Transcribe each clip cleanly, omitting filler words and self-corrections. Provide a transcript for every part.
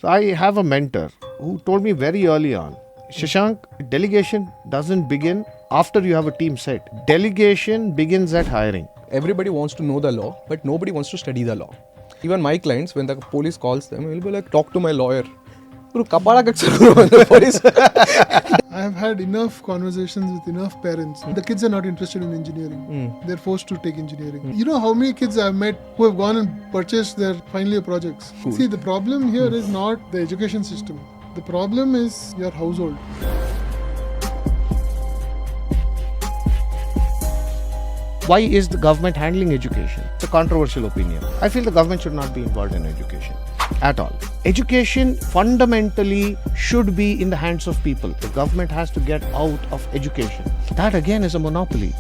So I have a mentor who told me very early on, Shashank, delegation doesn't begin after you have a team set. Delegation begins at hiring. Everybody wants to know the law, but nobody wants to study the law. Even my clients, when the police calls them, will be like, talk to my lawyer. The police. I have had enough conversations with enough parents. The kids are not interested in engineering. They're forced to take engineering. You know how many kids I've met who have gone and purchased their final year projects? Cool. See, the problem here is not the education system. The problem is your household. Why is the government handling education? It's a controversial opinion. I feel the government should not be involved in education at all. Education fundamentally should be in the hands of people. The government has to get out of education. That again is a monopoly.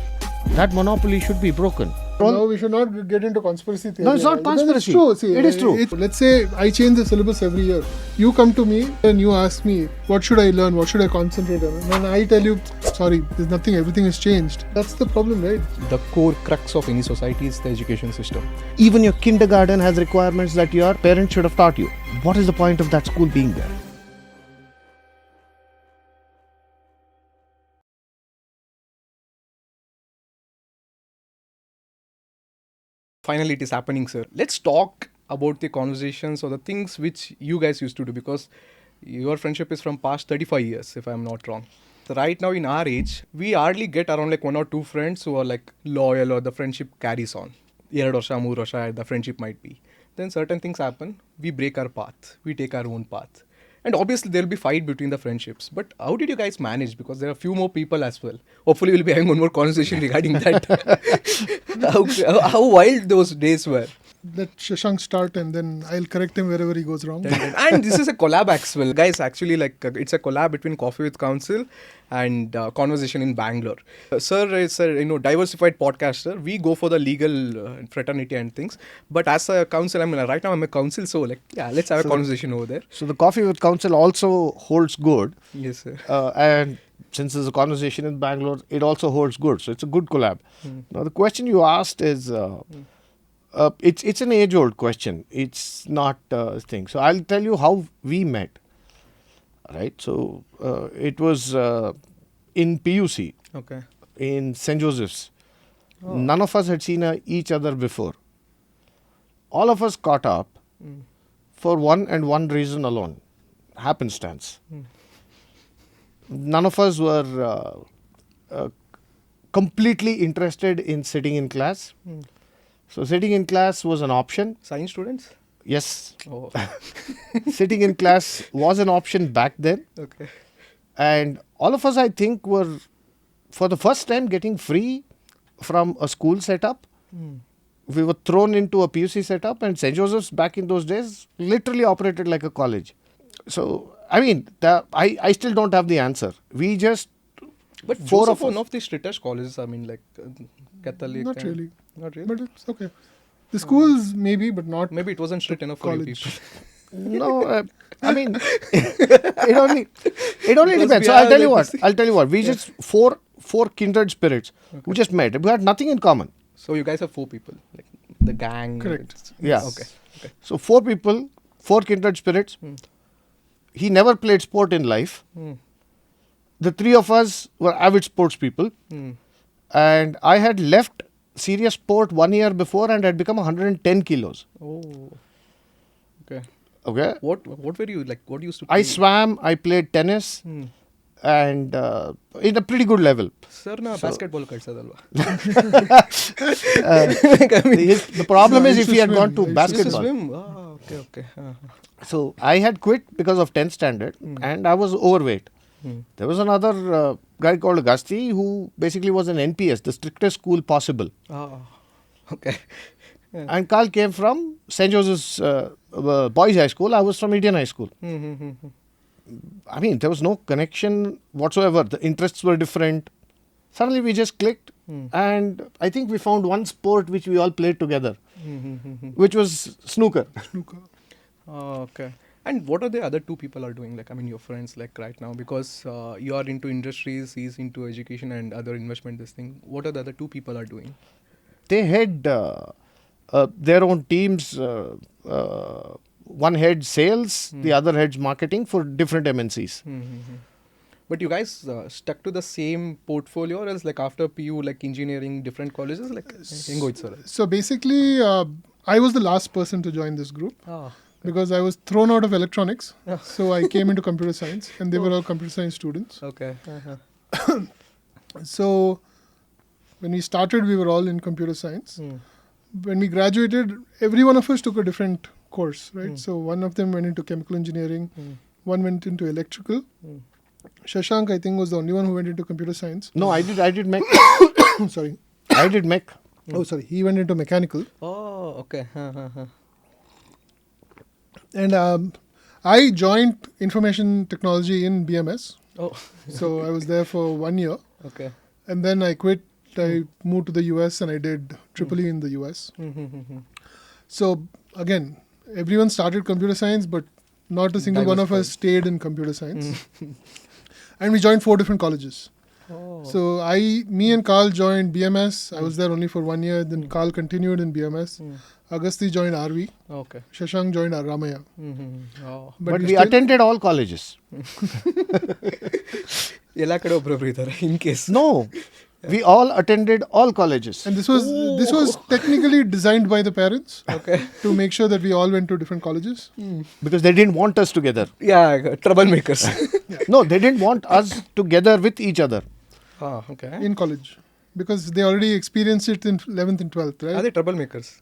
That monopoly should be broken. No, we should not get into conspiracy theory. No, it's not Because conspiracy. It's true. See, It is true. Let's say I change the syllabus every year. You come to me and you ask me, what should I learn? What should I concentrate on? And then I tell you, sorry, there's nothing, everything has changed. That's the problem, right? The core crux of any society is the education system. Even your kindergarten has requirements that your parents should have taught you. What is the point of that school being there? Finally, it is happening, sir. Let's talk about the conversations or the things which you guys used to do, because your friendship is from past 35 years, if I'm not wrong. So right now in our age, we hardly get around like one or two friends who are like loyal or the friendship carries on. 2 ವರ್ಷ 3 ವರ್ಷ the friendship might be. Then certain things happen, we break our path, we take our own path. And obviously there will be fight between the friendships. But how did you guys manage? Because there are few more people as well. Hopefully we'll be having one more conversation regarding that. how wild those days were. Let Shashank start and then I'll correct him wherever he goes wrong. And this is a collab as well. Guys, actually it's a collab between Coffee with Council and Conversation in Bangalore. Sir is a diversified podcaster. We go for the legal fraternity and things. But as a council, right now I'm a council, so let's have a conversation over there. So the Coffee with Council also holds good. Yes, sir. And since there's a conversation in Bangalore, it also holds good. So it's a good collab. Now the question you asked is, it's an age-old question. It's not a thing. So I'll tell you how we met. Right. So it was in PUC. Okay. In St. Joseph's. Oh. None of us had seen each other before. All of us caught up for one reason alone. Happenstance. None of us were completely interested in sitting in class. So sitting in class was an option. Science students? Yes. Oh. Sitting in class was an option back then. Okay. And all of us, I think, were for the first time getting free from a school setup. We were thrown into a PUC setup, and St. Joseph's back in those days literally operated like a college. So, I mean, I still don't have the answer. We just... But Joseph, one of the strictest colleges, Catholic. Not really. Not really? But it's okay. The schools maybe, but not. Maybe it wasn't strict enough college. for you people. No, I mean, it only depends. So I'll tell you what. We just four kindred spirits who just met. We had nothing in common. So you guys are 4 people, like the gang. Correct. Yeah. Okay. So 4 people, 4 kindred spirits. He never played sport in life. The 3 of us were avid sports people. And I had left serious sport 1 year before and had become 110 kilos. Oh. Okay. Okay. What were you like? What used to play? I swam, I played tennis, and in a pretty good level. Sir, na basketball kadsadalva. The problem is if he had gone to I used to basketball. Swim. Okay. So I had quit because of 10th standard and I was overweight. There was another guy called Agasti who basically was an NPS, the strictest school possible. Okay. Yeah. And Carl came from St. Joseph's Boys High School. I was from Indian High School. I mean, there was no connection whatsoever. The interests were different. Suddenly we just clicked and I think we found one sport which we all played together, which was snooker. Okay. And what are the other 2 people are doing? Like, your friends, like right now, because you are into industries, he's into education and other investment, this thing. What are the other 2 people are doing? They had their own teams. one head sales, the other heads marketing for different MNCs. But you guys stuck to the same portfolio, or else like after PU, like engineering, different colleges, like So basically, I was the last person to join this group because I was thrown out of electronics. So I came into computer science, and they were all computer science students. Okay. So when we started, we were all in computer science. When we graduated, every one of us took a different course, right? So one of them went into chemical engineering, one went into electrical. Shashank, I think, was the only one who went into computer science. No, I did mech. Sorry. I did mech. Oh, sorry. He went into mechanical. Oh, okay. And I joined information technology in BMS. Oh. So I was there for 1 year. Okay. And then I quit. I moved to the US and I did triple E in the US. So again, everyone started computer science, but not a single one of us stayed in computer science. And we joined 4 different colleges. So me and Carl joined BMS. I was there only for 1 year. Then Carl continued in BMS. Agasti joined RV. Okay. Shashank joined Ramaya. But we attended all colleges. In case. No. We all attended all colleges. And this was technically designed by the parents to make sure that we all went to different colleges. Because they didn't want us together. Yeah, troublemakers. No, they didn't want us together with each other. Okay. In college. Because they already experienced it in 11th and 12th, right? Are they troublemakers?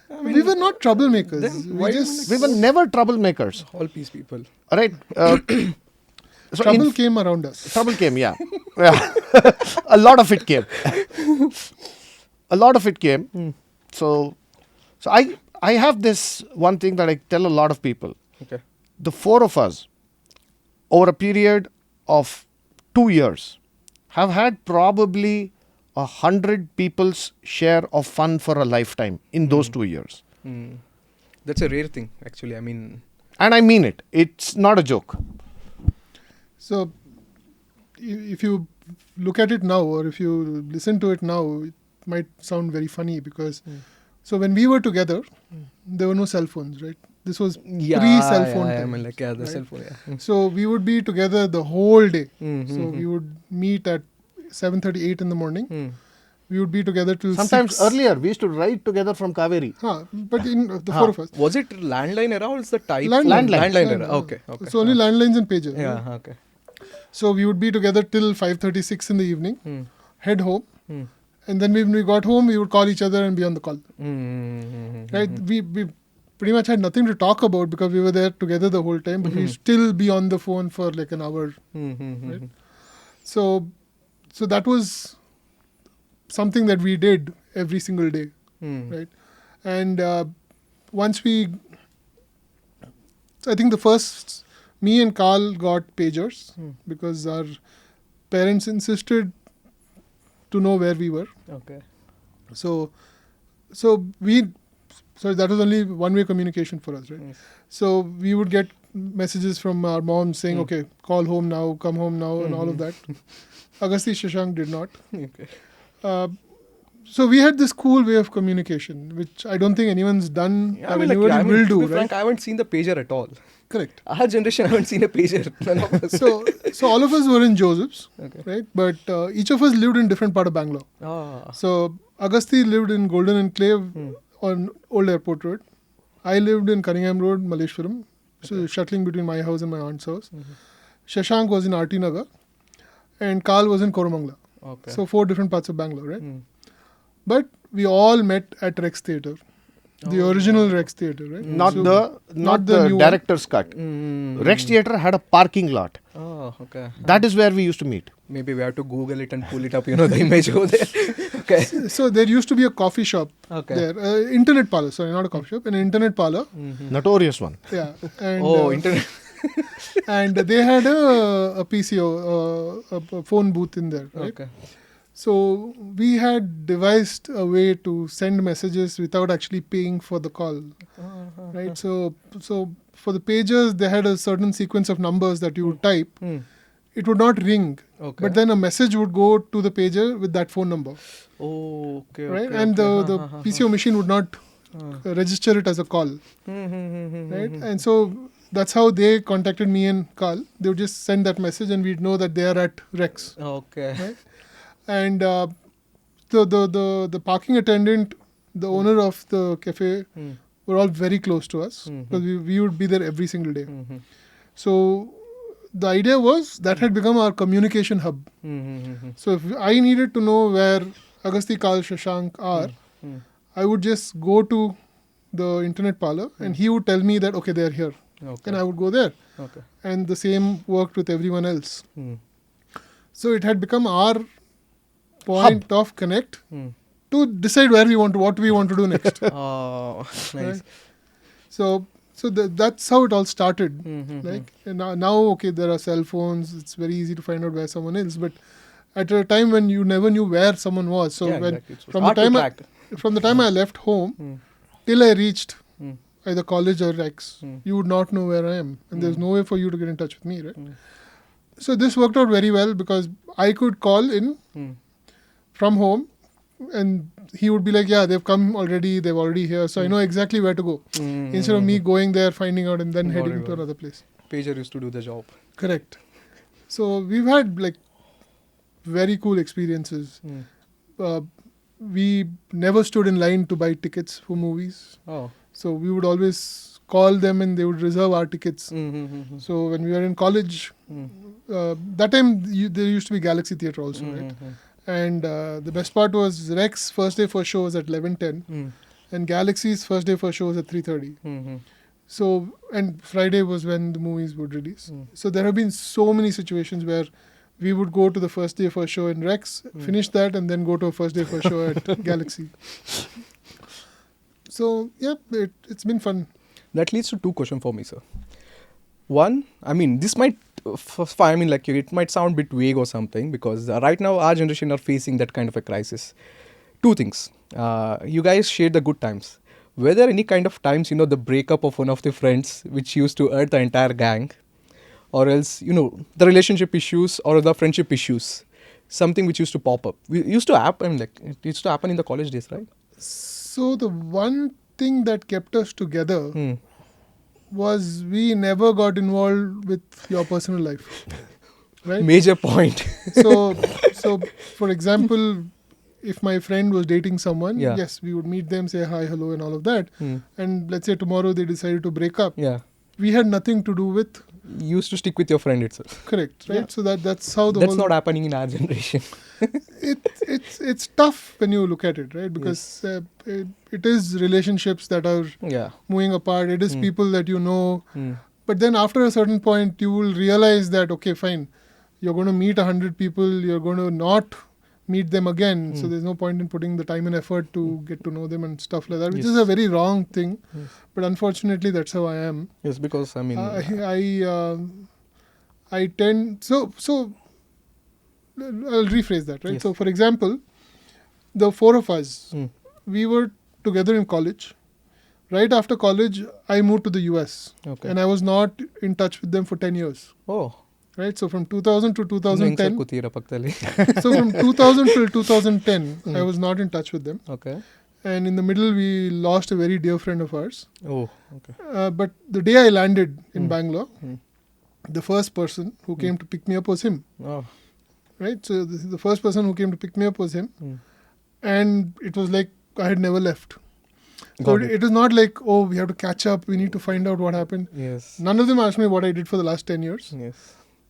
I mean, we were not troublemakers. Then why We were never troublemakers. all peace people. All right. So trouble came around us. Trouble came, yeah. A lot of it came. So I have this one thing that I tell a lot of people. Okay. The 4 of us, over a period of 2 years, have had probably 100 people's share of fun for a lifetime in those 2 years. That's a rare thing, actually. I mean... And I mean it. It's not a joke. So, if you look at it now, or if you listen to it now, it might sound very funny because... So, when we were together, there were no cell phones, right? This was pre-cell phone time. I mean, like, the cell phone, So, we would be together the whole day. So, we would meet at 7:30, 8 in the morning. We would be together till Sometimes 6. earlier, we used to ride together from Kaveri. But in the 4 of us. Was it landline era or is the type? Landline Era. Okay. So, only landlines and pagers. Yeah, right? okay. So, we would be together till 5:36 in the evening, head home. And then when we got home, we would call each other and be on the call. Right? We pretty much had nothing to talk about because we were there together the whole time, but we'd still be on the phone for like an hour. Right? So that was something that we did every single day. Right? And once I think the first, me and Carl got pagers because our parents insisted to know where we were. Okay. So that was only one-way communication for us, right? So we would get messages from our mom saying, okay, call home now, come home now, and all of that. Agasti Shashank did not. Okay. So we had this cool way of communication, which I don't think anyone's done or anybody will do, right? Frank, I haven't seen the pager at all. Correct. Our generation haven't seen a pager. None of us. So all of us were in Joseph's, right? But each of us lived in different part of Bangalore. So Agasti lived in Golden Enclave on Old Airport Road. I lived in Cunningham Road, Malleshwaram, so shuttling between my house and my aunt's house. Shashank was in RT Nagar, and Carl was in Koramangala. Okay. So 4 different parts of Bangalore, right? But we all met at Rex Theatre. The original Rex Theatre, right? Not not the new director's cut. Rex Theatre had a parking lot. Oh, okay. That is where we used to meet. Maybe we have to Google it and pull it up, the image over there. Okay. So there used to be a coffee shop there. Internet parlor, sorry, not a coffee shop, an internet parlor. Notorious one. Yeah. And, internet. and they had a PCO, a phone booth in there, right? Okay. So we had devised a way to send messages without actually paying for the call, right? So for the pagers, they had a certain sequence of numbers that you would type. It would not ring, but then a message would go to the pager with that phone number. Oh, okay. Right, okay, and okay. the PCO machine would not register it as a call, right? And so that's how they contacted me and Carl. They would just send that message, and we'd know that they are at Rex. Okay. Right? And the parking attendant, the owner of the cafe, were all very close to us because we would be there every single day. So the idea was that had become our communication hub. So if I needed to know where Agasti, Carl, Shashank are, I would just go to the internet parlor and he would tell me that, okay, they're here. And I would go there. And the same worked with everyone else. So it had become our point of connect to decide what we want to do next. Oh, nice. Right? So that's how it all started. Like and now, okay, there are cell phones. It's very easy to find out where someone is. But at a time when you never knew where someone was, so from the time I left home till I reached either college or Rex, you would not know where I am, and there's no way for you to get in touch with me, right? So this worked out very well because I could call in from home, and he would be like, yeah, they've come already, they're already here, so I know exactly where to go. Instead of me going there, finding out, and then heading to another place. Pager used to do the job. Correct. So we've had like very cool experiences. We never stood in line to buy tickets for movies. So we would always call them and they would reserve our tickets. So when we were in college, that time there used to be Galaxy Theatre also, right? And the best part was Rex first day first show was at 11:10 and Galaxy's first day first show was at 3:30. So, and Friday was when the movies would release. So there have been so many situations where we would go to the first day first show in Rex, finish that, and then go to a first day first show at Galaxy. So, yeah, it's been fun. That leads to two questions for me, sir. One, I mean, this might, it might sound a bit vague or something because right now our generation are facing that kind of a crisis. Two things. You guys shared the good times. Were there any kind of times, the breakup of one of the friends which used to hurt the entire gang? Or else, the relationship issues or the friendship issues? Something which used to pop up. It used to happen in the college days, right? So the one thing that kept us together was we never got involved with your personal life. Right? Major point. So for example, if my friend was dating someone, yes, we would meet them, say hi, hello, and all of that. And let's say tomorrow they decided to break up. We had nothing to do with. You used to stick with your friend itself. Correct, right? Yeah. So that's how that's not happening in our generation. It's tough when you look at it, right? Because it is relationships that are moving apart. It is people that you know. But then after a certain point, you will realize that, okay, fine, you're going to meet 100 people. You're going to not meet them again. So there's no point in putting the time and effort to get to know them and stuff like that, which is a very wrong thing. But unfortunately, that's how I am. Yes, because I mean, I tend so I'll rephrase that, right? So for example, the four of us, we were together in college. Right after college, I moved to the US, and I was not in touch with them for 10 years. Right, so from 2000 to 2010. So from 2000 till 2010, I was not in touch with them. And in the middle, we lost a very dear friend of ours. But the day I landed in Bangalore, the first person who came to pick me up was him. Right, so the first person who came to pick me up was him. And it was like I had never left. So it was not like, oh, we have to catch up, we need to find out what happened. None of them asked me what I did for the last 10 years.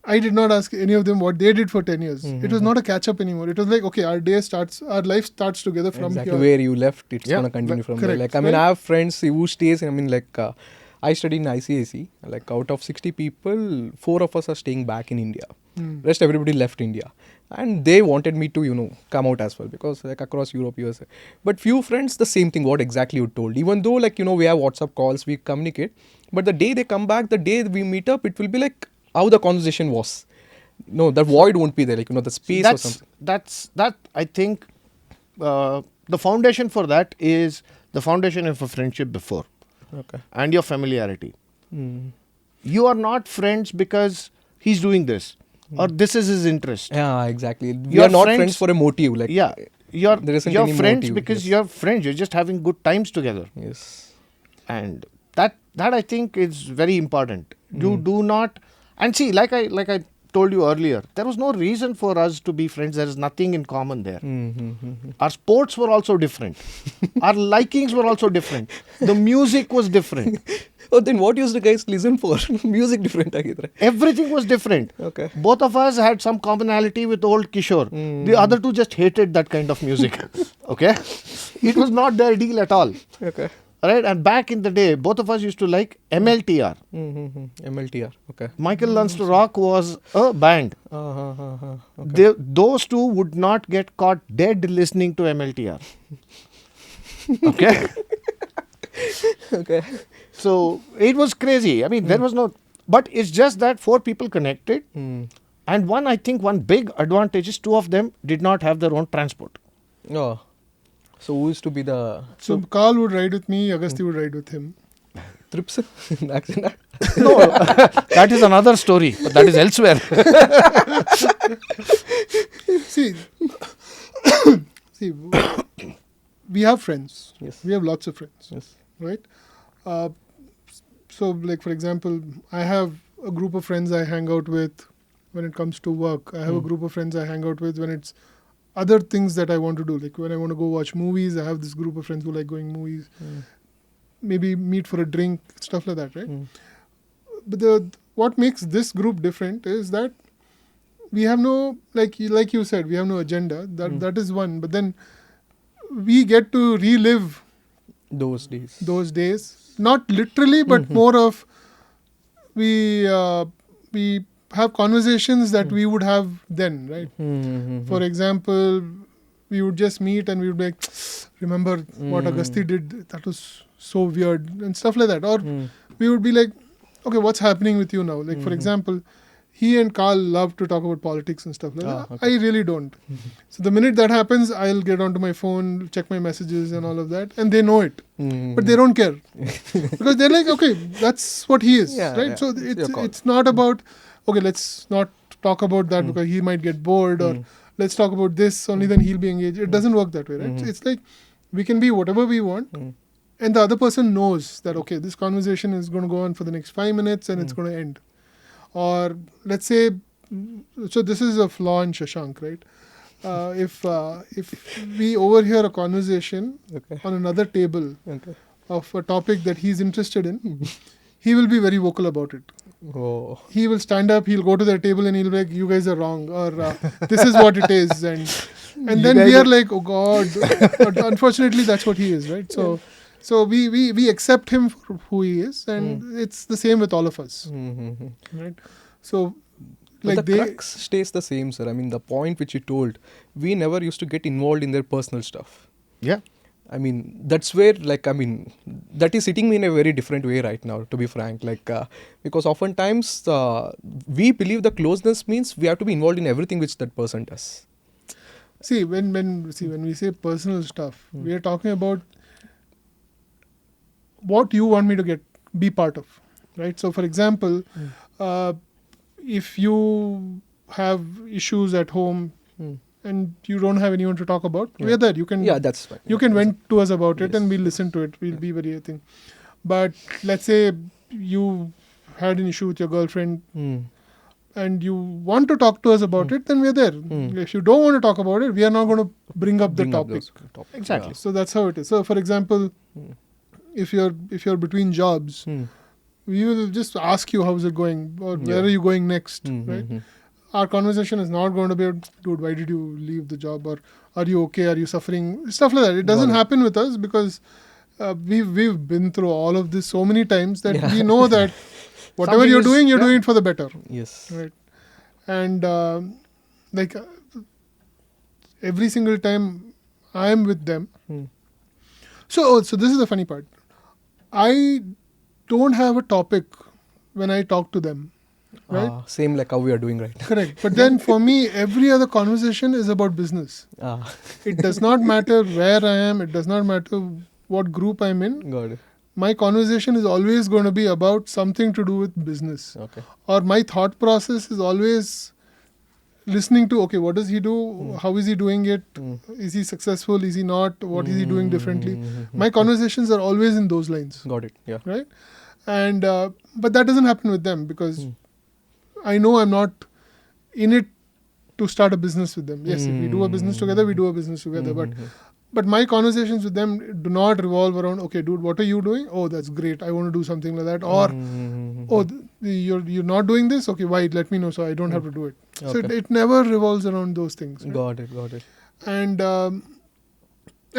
I did not ask any of them what they did for 10 years. It was not a catch-up anymore. It was like, okay, our life starts together from here. Where you left, it's going to continue from there. Like, I mean, I have friends who stays, I study in ICAC. Like, out of 60 people, 4 of us are staying back in India. Rest, everybody left India. And they wanted me to, come out as well because, like, across Europe, USA. But few friends, the same thing, what exactly you told. Even though, like, we have WhatsApp calls, we communicate. But the day they come back, the day we meet up, it will be like, how the conversation was. The void won't be there, like, the space or something. That I think the foundation for that is the foundation of a friendship before. And your familiarity. You are not friends because he's doing this or this is his interest. Yeah, exactly. We are not friends for a motive. Like, there isn't you're any friends motive, because yes. you're friends. You're just having good times together. Yes. And that I think is very important. You Hmm. do not, and see, like I told you earlier, there was no reason for us to be friends. There is nothing in common there. Our sports were also different. Our likings were also different. The music was different. Oh, then what used the guys listen for? Music different ಆಗಿದ್ರೆ. Everything was different. Okay. Both of us had some commonality with old Kishore. The other two just hated that kind of music. Okay? It was not their deal at all. Okay. Right? And back in the day, both of us used to like MLTR. MLTR. Okay. Michael Learns to Rock was a band. Okay. Those two would not get caught dead listening to MLTR. Okay? Okay. So it was crazy. I mean, there was no... But it's just that 4 people connected. And I think one big advantage is 2 of them did not have their own transport. Oh. So who used to be the So Carl would ride with me, Agasti would ride with him. trips? Accident? No, that is another story. But that is elsewhere. See, see, we have friends. Yes. We have lots of friends, Yes. right? So, like for example, I have a group of friends I hang out with when it comes to work. I have a group of friends I hang out with when it's other things that I want to do. Like when I want to go watch movies, I have this group of friends who like going movies. Maybe meet for a drink, stuff like that, right? But what makes this group different is that we have no, like you said, we have no agenda. That is one. But then we get to relive Those days. those days, not literally, but more of we have conversations that we would have then, right? For example, we would just meet and we would be like, remember what Agasti did? That was so weird and stuff like that. Or we would be like, okay, what's happening with you now? Like for example, he and Carl love to talk about politics and stuff like that. Okay. I really don't. So the minute that happens, I'll get onto my phone, check my messages and all of that, and they know it. But they don't care. Because they're like, okay, that's what he is, Yeah, right? yeah. So It's your call. it's not about, okay, let's not talk about that because he might get bored, or let's talk about this, only then he'll be engaged. It doesn't work that way, right? It's like we can be whatever we want, and the other person knows that, okay, this conversation is going to go on for the next 5 minutes and it's going to end. Or let's say, so this is a flaw in Shashank, right? If we overhear a conversation on another table of a topic that he's interested in, he will be very vocal about it. Oh. He will stand up, he'll go to their table and he'll be like, you guys are wrong, or this is what it is. And then we are like, oh God. But unfortunately, that's what he is, right? So we accept him for who he is, and it's the same with all of us, right? So, But like the crux stays the same, sir. I mean, the point which you told, we never used to get involved in their personal stuff. Yeah. I mean, that's where, like, I mean, that is hitting me in a very different way right now, to be frank. Like, because oftentimes we believe the closeness means we have to be involved in everything which that person does. See, when we say personal stuff, we are talking about what you want me to be part of, right? So, for example, if you have issues at home and you don't have anyone to talk about, we are there. You can That's fine. you can vent to us about it, Yes. and we'll listen to it. We'll be very thing. But let's say you had an issue with your girlfriend and you want to talk to us about it, then we're there. If you don't want to talk about it, we are not going to bring up the topic. those topics. Exactly. So that's how it is. So, for example, if you're between jobs, we will just ask you how's it going, or where are you going next, right? Our conversation is not going to be, dude, why did you leave the job, or are you okay, are you suffering, stuff like that. It doesn't happen with us because we've been through all of this so many times that we know that whatever Something you're is- doing, you're doing it for the better, Yes. right? And like every single time I am with them. So this is the funny part. I don't have a topic when I talk to them, right? Same like how we are doing right now. Correct. But then for me, every other conversation is about business. It does not matter where I am. It does not matter what group I'm in. Got it. My conversation is always going to be about something to do with business. Okay. Or my thought process is always listening to, okay, what does he do? How is he doing it? Is he successful? Is he not? What is he doing differently? My conversations are always in those lines, Got it. Yeah. right? And but that doesn't happen with them because I know I'm not in it to start a business with them. Yes, if we do a business together, we do a business together. But my conversations with them do not revolve around, okay, dude, what are you doing? Oh, that's great. I want to do something like that. Or, oh, you're not doing this? Okay, why? Let me know so I don't have to do it. So it never revolves around those things. Right? Got it. And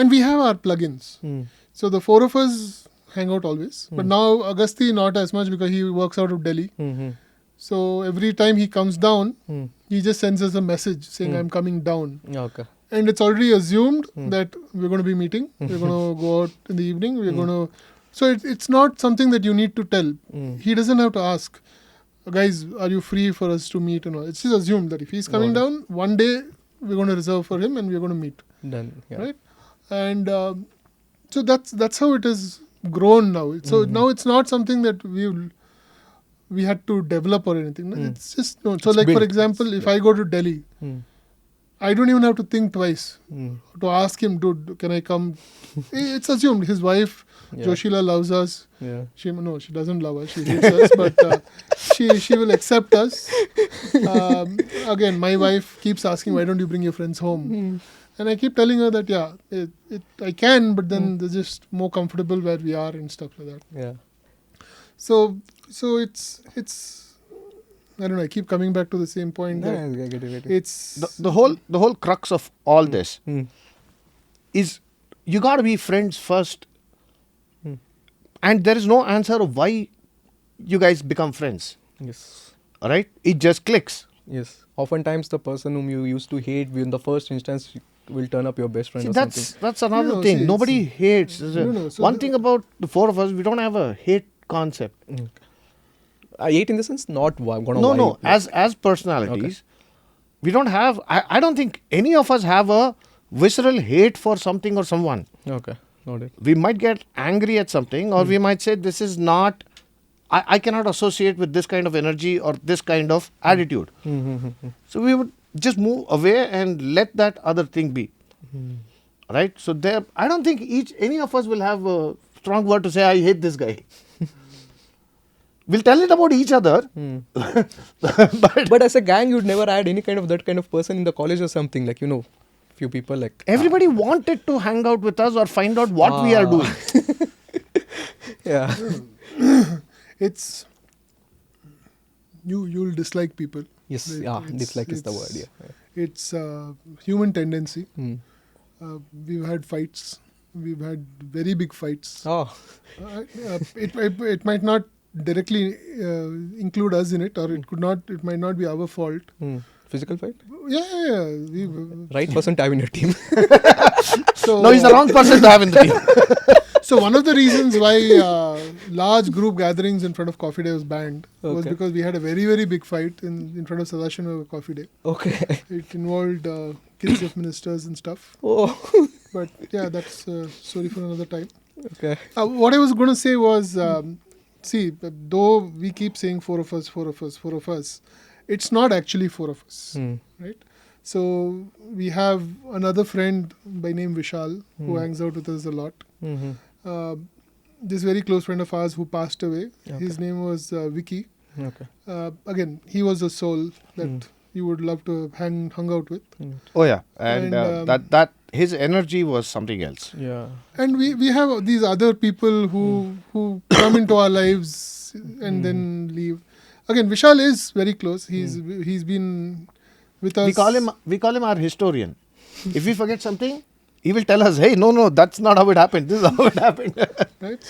we have our plugins. So the four of us hang out always. But now Agasti not as much because he works out of Delhi. So every time he comes down, he just sends us a message saying, I'm coming down. Okay. And it's already assumed that we're going to be meeting. We're going to go out in the evening. We're going to... So it's not something that you need to tell. He doesn't have to ask, guys, are you free for us to meet? And all. It's just assumed that if he's coming down, one day we're going to reserve for him and we're going to meet. Done. Yeah. Right? And so that's how it has grown now. So now it's not something that we had to develop or anything. It's just... No. So It's like, built. for example, if I go to Delhi... I don't even have to think twice to ask him, dude, can I come? It's assumed. His wife, Joshila, loves us. Yeah. She doesn't love us. She hates us, but she will accept us. Again, my wife keeps asking, why don't you bring your friends home? And I keep telling her that, I can, but then they're just more comfortable where we are and stuff like that. Yeah. So it's I don't know. I keep coming back to the same point. I That get it. it's The whole crux of all this is you got to be friends first, and there is no answer of why you guys become friends. Yes. All right, it just clicks. Yes. Oftentimes, the person whom you used to hate in the first instance will turn up your best friend See, or something. that's another No, thing. see, Nobody hates. No, so One thing about the four of us, we don't have a hate concept. I hate in the sense not gonna. No. As personalities, we don't have. I don't think any of us have a visceral hate for something or someone. Okay. Got it. We might get angry at something, or we might say this is not. I cannot associate with this kind of energy or this kind of attitude. So we would just move away and let that other thing be. Right? So I don't think any of us will have a strong word to say, I hate this guy. We'll tell it about each other. But as a gang, you'd never had any kind of that kind of person in the college or something, like, few people like... Everybody wanted to hang out with us or find out what we are doing. Yeah. it's you'll dislike people. Yes. Right? Yeah. Dislike is the word. Yeah. It's a human tendency. We've had fights. We've had very big fights. Oh. It might not directly include us in it, or it might not be our fault. Physical fight? Yeah. Right person to have in your team. So, No, he's the wrong person to have in the team. So one of the reasons why large group gatherings in front of Coffee Day was banned was because we had a very, very big fight in front of Shashank over Coffee Day. Okay. It involved kids of ministers and stuff. Oh. But yeah, that's a story for another time. Okay. What I was going to say was, see, though we keep saying four of us, it's not actually four of us, right? So we have another friend by name Vishal who hangs out with us a lot. This very close friend of ours who passed away, his name was Vicky. Okay. Again, he was a soul that you would love to have hung out with. Oh yeah, and that his energy was something else. Yeah. And we have these other people who come into our lives and then leave. Again, Vishal is very close. He's been with us. We call him our historian. If we forget something, he will tell us, hey, no, that's not how it happened. This is how it happened. Right?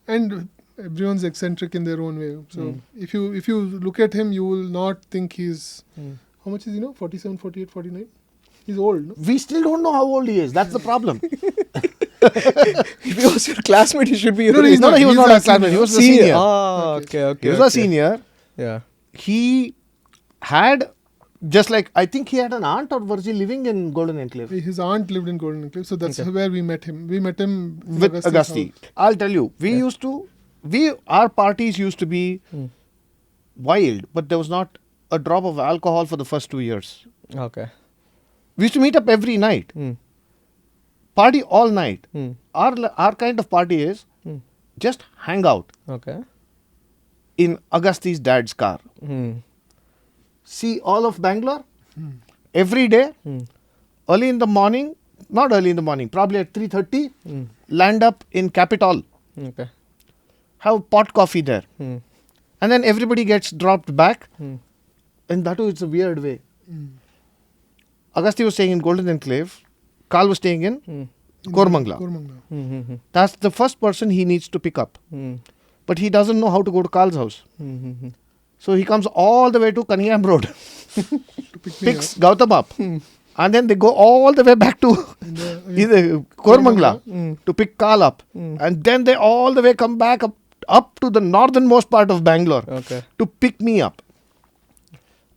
And everyone's eccentric in their own way. So if you look at him, you will not think he's... How much is he now? 47, 48, 49? He's old, no? We still don't know how old he is. That's the problem. If he was your classmate, he should be your No, age. He was He's not a a classmate. He was a Senior. senior. Ah, okay. He was a senior. Yeah. He had, just like, I think he had an aunt, or was he living in Golden Enclave? His aunt lived in Golden Enclave, so that's where we met him. We met him in With Augusti's Augusti. house. I'll tell you, our parties used to be wild, but there was not a drop of alcohol for the first 2 years. Okay. We used to meet up every night, party all night. Our kind of party is just hang out Okay. in Agasthi's dad's car. See all of Bangalore every day, early in the morning, not early in the morning, probably at 3:30, land up in Capitol, Okay. have pot coffee there. And then everybody gets dropped back. And that too, it's a weird way. Agasti was staying in Golden Enclave. Carl was staying in Kormangla. Kormangla. That's the first person he needs to pick up. But he doesn't know how to go to Carl's house. So he comes all the way to Kaniyam Road, picks Gautham up. And then they go all the way back to Kormangla to pick Carl up. And then they all the way come back up to the northernmost part of Bangalore to pick me up.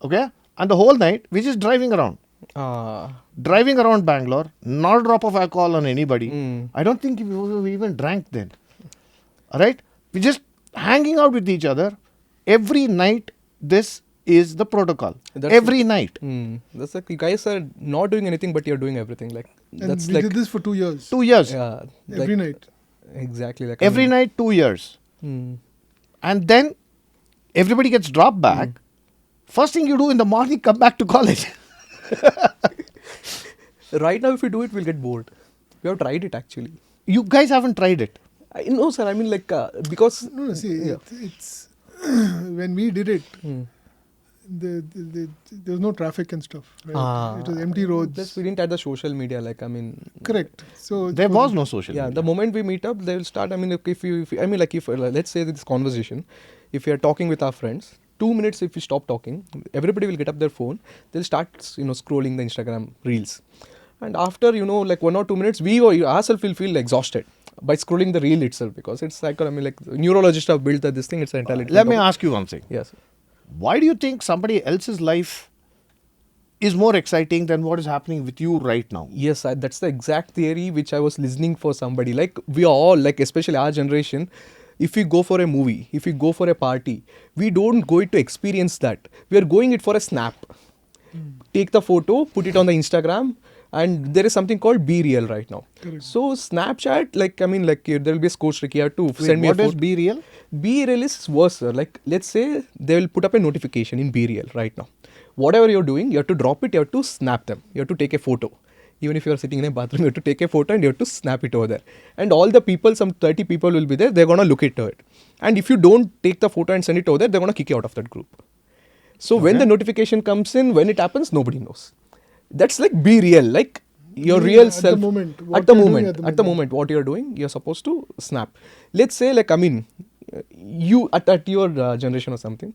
Okay? And the whole night, we're just driving around. Driving around Bangalore, not a drop of alcohol on anybody. I don't think we even drank then. Alright? We're just hanging out with each other. Every night, this is the protocol. Every night. That's like you guys are not doing anything, but you're doing everything. Like And that's we like did this for 2 years. 2 years. yeah, Every like, night. exactly like Every night, 2 years. And then everybody gets dropped back. First thing you do in the morning, come back to college. Right now, if we do it, we'll get bored. We have tried it actually. You guys haven't tried it. No, sir. I mean, like because No, see, yeah. it's when we did it, there was no traffic and stuff. Right? It was empty roads. Plus, we didn't add the social media. Like I mean, Correct. So There was no social yeah. media. The moment we meet up, they will start. I mean, if let's say this conversation, if we are talking with our friends, 2 minutes if we stop talking, everybody will get up their phone. They'll start scrolling the Instagram reels, and after like 1 or 2 minutes, we or ourselves will feel exhausted by scrolling the reel itself because it's like like neurologists have built that this thing. It's entirely Let me ask you one thing. Yes. Why do you think somebody else's life is more exciting than what is happening with you right now? Yes, that's the exact theory which I was listening for somebody. Like we are all, like especially our generation, if we go for a movie, if we go for a party, we don't go it to experience that. We are going it for a snap. Take the photo, put it on the Instagram, and there is something called Be Real right now. Correct. So Snapchat, there will be a coach trick here to send me a What photo. is Be Real? Be Real is worse, sir. Like, let's say they will put up a notification in Be Real right now. Whatever you're doing, you have to drop it, you have to snap them, you have to take a photo. Even if you're sitting in a bathroom, you have to take a photo and you have to snap it over there. And all the people, some 30 people will be there, they're going to look into it. And if you don't take the photo and send it over there, they're going to kick you out of that group. So when the notification comes in, when it happens, nobody knows. That's like Be Real, like your real self. At the moment. At the moment, what you're doing, you're supposed to snap. Let's say, like, I mean, you at your generation or something,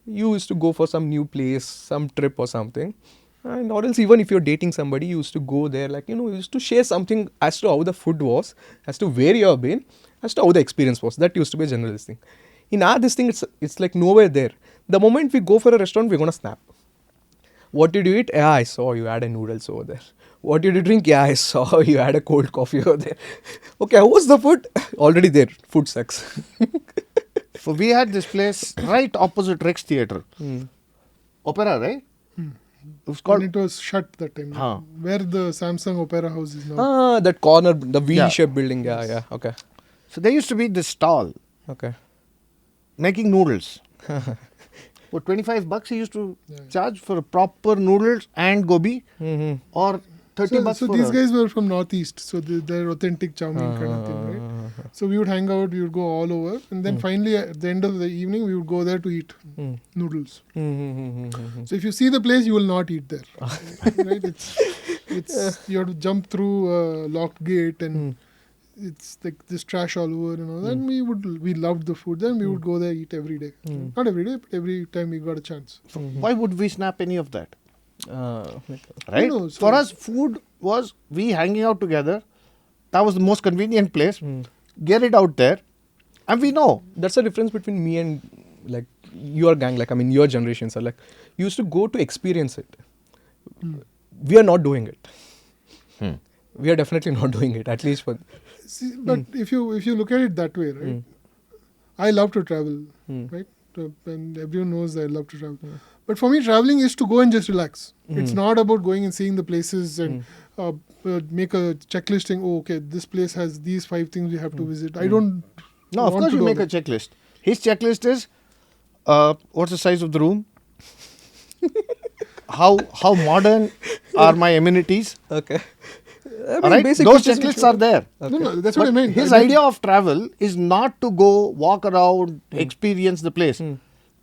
you used to go for some new place, some trip or something. And or else even if you're dating somebody, you used to go there, like, you used to share something as to how the food was, as to where you have been, as to how the experience was. That used to be a general thing. In our this thing, it's like nowhere there. The moment we go for a restaurant, we're going to snap. What did you eat? Yeah, I saw you had a noodles over there. What did you drink? Yeah, I saw you had a cold coffee over there. Okay, how was the food? Already there. Food sucks. So we had this place right opposite Rex Theatre. Opera, right? It was called... And it was shut that time. Huh. Where the Samsung Opera House is now. That corner, the V-shaped building. Yeah, okay. So there used to be this stall Okay. making noodles. For $25 he used to charge for proper noodles and gobi, or $30 So for these a- guys were from Northeast, so they're authentic chow mein kind of thing, right? So we would hang out, we would go all over, and then finally at the end of the evening, we would go there to eat noodles. So if you see the place, you will not eat there, right? It's you have to jump through a locked gate, and it's like this trash all over and all that. And we loved the food. Then we would go there eat every day, not every day, but every time we got a chance. Why would we snap any of that? Right? No, so- For us, food was we hanging out together. That was the most convenient place. Get it out there, and we know. That's the difference between me and like your gang, like I mean your generation, sir. Like you used to go to experience it. We are not doing it. We are definitely not doing it. At least for See, but if you look at it that way, right? I love to travel, right? and everyone knows that I love to travel. But for me, traveling is to go and just relax. It's not about going and seeing the places and make a checklist saying, oh, okay, this place has these 5 things we have to visit. I don't. No, of want course to you do make a that. checklist. His checklist is what's the size of the room? How modern are my amenities? Okay. All right, those checklists are there. No, that's what But I meant. his I meant- idea of travel is not to go walk around, experience the place.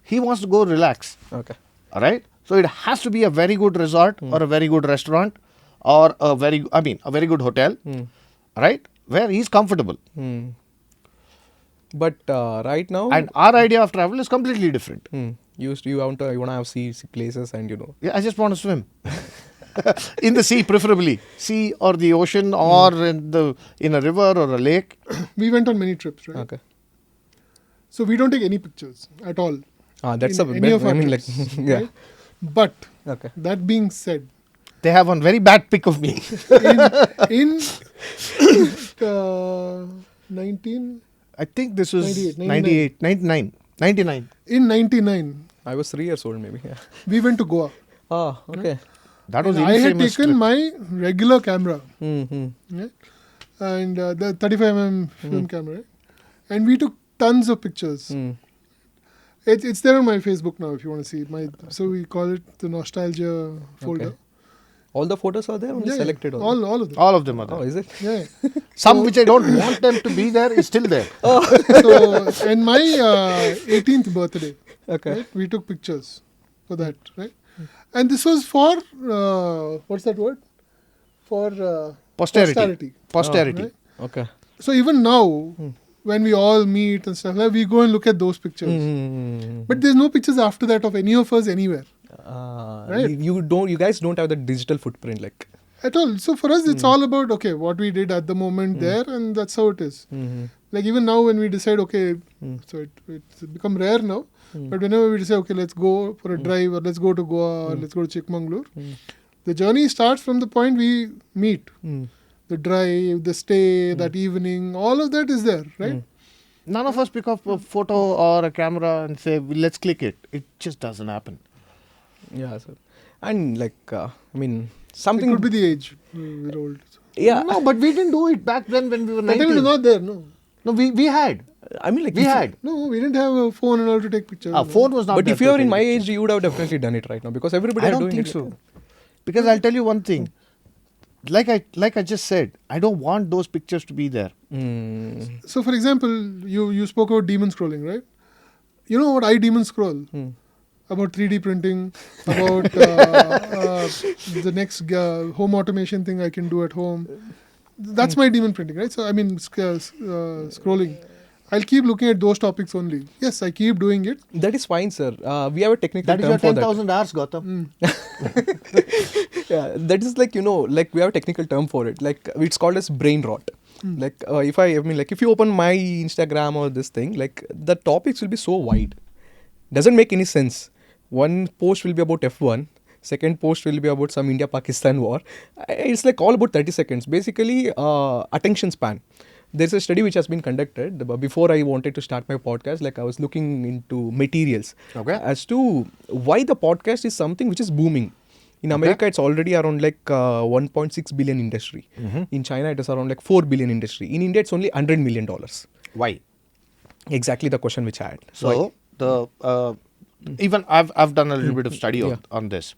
He wants to go relax. Okay. All right. So it has to be a very good resort or a very good restaurant or a very good hotel. All right, where he's comfortable. But right now, And our idea of travel is completely different. you want to have see places and Yeah, I just want to swim. In the sea, preferably sea or the ocean or in a river or a lake. we went on many trips, right? Okay. So we don't take any pictures at all. That's in a any of our I mean, trips, like, yeah. right? But Okay. that being said, They have one very bad pic of me. in 19 I think this was 98, 99. in 99 I was 3 years old, maybe. Yeah. we went to Goa. Ah, okay. That was And I had infamous taken trip. my regular camera, Mm-hmm. right? And the 35mm film camera, right? And we took tons of pictures. It's there on my Facebook now if you want to see it. So we call it the nostalgia folder. Okay. All the photos are there, only Yeah, selected. all of them. All of them are there. Oh, is it? Yeah. Some which I don't want them to be there is still there. So and my 18th birthday, Okay. right? We took pictures for that, right? And this was for what's that word? For Posterity. Posterity. Right? Okay. So even now, when we all meet and stuff, like, we go and look at those pictures. But there's no pictures after that of any of us anywhere Right. You guys don't have the digital footprint, like. at all. So for us, it's all about okay, what we did at the moment there, and that's how it is. Like even now, when we decide, okay, so it's become rare now. But whenever we decide, okay, let's go for a drive, or let's go to Goa, or let's go to Chikmagalur, the journey starts from the point we meet. The drive, the stay, that evening, all of that is there, right? None of us pick up a photo or a camera and say, well, let's click it. It just doesn't happen. Yeah, sir. And like, I mean, It something. could be the age. We're old. Yeah. No, but we didn't do it back then when we were That 19. time it was not there, no. No, we had. I mean, like. We had. No, we didn't have a phone and all to take pictures. Our phone was not But there if you to are in take my it. age, you would have definitely done it right now because everybody I are don't doing think it. so. Because I'll tell you one thing. Like I just said, I don't want those pictures to be there. So, for example, you spoke about demon scrolling, right? You know what I demon scroll? About 3D printing, about the next home automation thing I can do at home. That's my demon printing, right? So, I mean, scrolling. I'll keep looking at those topics only. Yes, I keep doing it. That is fine, sir. We have a technical That is term your for that. 10,000 hours, Gautam. Yeah, that is like, like we have a technical term for it. Like it's called as brain rot. Like if you open my Instagram or this thing, like the topics will be so wide. Doesn't make any sense. One post will be about F1. Second post will be about some India-Pakistan war. It's like all about 30 seconds. Basically, attention span. There's a study which has been conducted. Before I wanted to start my podcast, like I was looking into materials as to why the podcast is something which is booming. In America, it's already around like 1.6 billion industry. In China, it is around like 4 billion industry. In India, it's only $100 million. Why? Exactly the question which I had. So even I've done a little bit of study on this.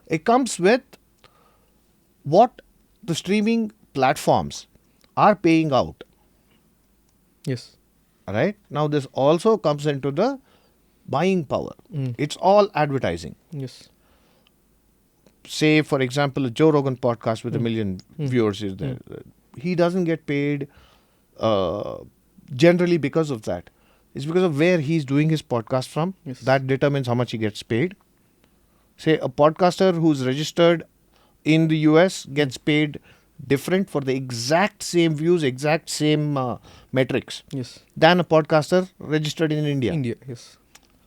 It comes with what the streaming platforms are paying out. Yes. Right? Now this also comes into the buying power. It's all advertising. Yes. Say, for example, a Joe Rogan podcast with 1 million viewers is there. He doesn't get paid generally because of that. It's because of where he's doing his podcast from. Yes. That determines how much he gets paid. Say, a podcaster who's registered in the US gets paid different for the exact same views, exact same metrics Yes. than a podcaster registered in India. Yes.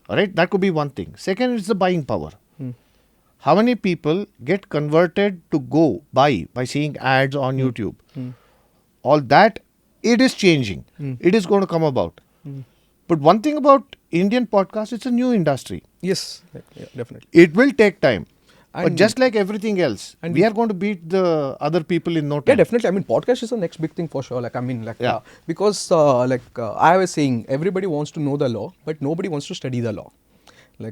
All right, that could be one thing. Second is the buying power. How many people get converted to go buy by seeing ads on YouTube? All that, it is changing. It is going to come about. But one thing about Indian podcast, it's a new industry. Yes, yeah, definitely. It will take time. But And- just like everything else, and we are going to beat the other people in no Yeah, time. definitely. I mean, podcast is the next big thing for sure. Yeah. Because I was saying, everybody wants to know the law, but nobody wants to study the law. We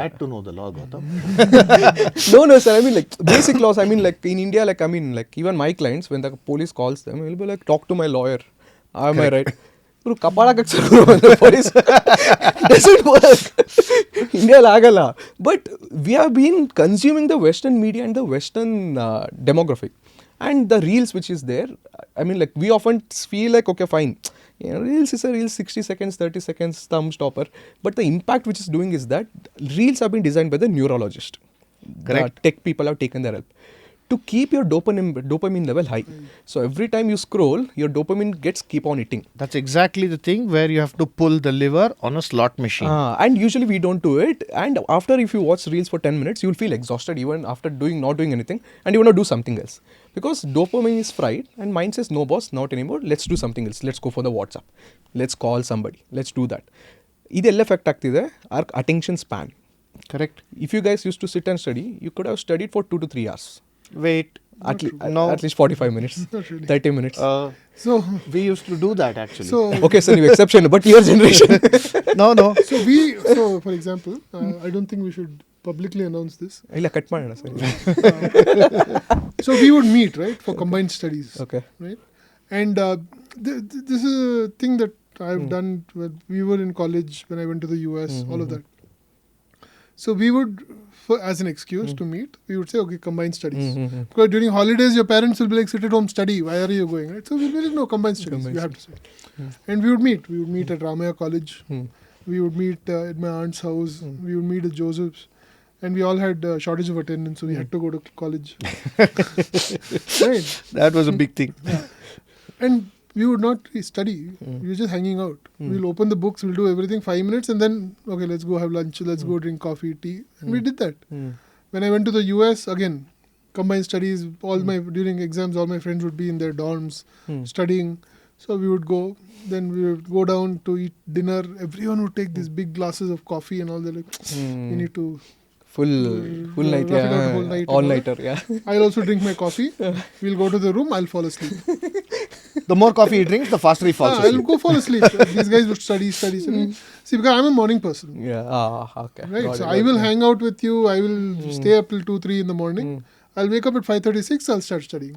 had to know the law, Gautam. No, sir. I mean, like basic laws. I mean, like in India, even my clients, when the police calls them, will be like, talk to my lawyer. Am I right? Bro, kapala kak the police doesn't work. India lagala. But we have been consuming the Western media and the Western demographic. And the reels which is there, I mean, like we often feel like, okay, fine. Reels is a reel, 60 seconds, 30 seconds, thumb stopper. But the impact which is doing is that reels have been designed by the neurologist. Correct. The tech people have taken their help to keep your dopamine level high. So every time you scroll, your dopamine keep on hitting. That's exactly the thing where you have to pull the lever on a slot machine. And usually we don't do it. And after, if you watch reels for 10 minutes, you'll feel exhausted even after not doing anything. And you want to do something else. Because dopamine is fried and mind says, no boss, not anymore. Let's do something else. Let's go for the WhatsApp. Let's call somebody. Let's do that. This effect ಆಗ್ತಿದೆ our attention span. Correct. If you guys used to sit and study, you could have studied for 2 to 3 hours. Wait. At least 45 minutes. Not really. 30 minutes. So We used to do that actually. so Okay, sir, you exception, but your generation. no. so for example, I don't think we should publicly announce this. ಇಲ್ಲ cut ಮಾಡೋಣ sir. So we would meet, right, for combined studies. Okay. Right? And this is a thing that I've done when we were in college, when I went to the US, all of that. So we would, as an excuse to meet, we would say, okay, combined studies. Because during holidays, your parents will be like, sit at home, study. Why are you going? Right? So we'll be like, no, combined studies. We have to say. And we would meet. We would meet at Ramaya College. We would meet at my aunt's house. We would meet at Joseph's. And we all had shortage of attendance, so we had to go to college. Right? That was a big thing. And we would not study. We were just hanging out. We'll open the books, we'll do everything 5 minutes, and then, okay, let's go have lunch, let's go drink coffee, tea. And we did that. When I went to the US, again, combined studies, during exams, all my friends would be in their dorms studying. So we would go, then we would go down to eat dinner. Everyone would take these big glasses of coffee and all. They're like, we need to Full night, rough it out, whole night and all all-nighter, yeah. I'll also drink my coffee. We'll go to the room. I'll fall asleep. The more coffee he drinks, the faster he falls I'll asleep. go fall asleep. These guys would study. See, because I'm a morning person. Yeah, okay. Right. Got So it, I got will it. hang out with you. I will stay up till 2-3 in the morning. I'll wake up at 5:36. I'll start studying.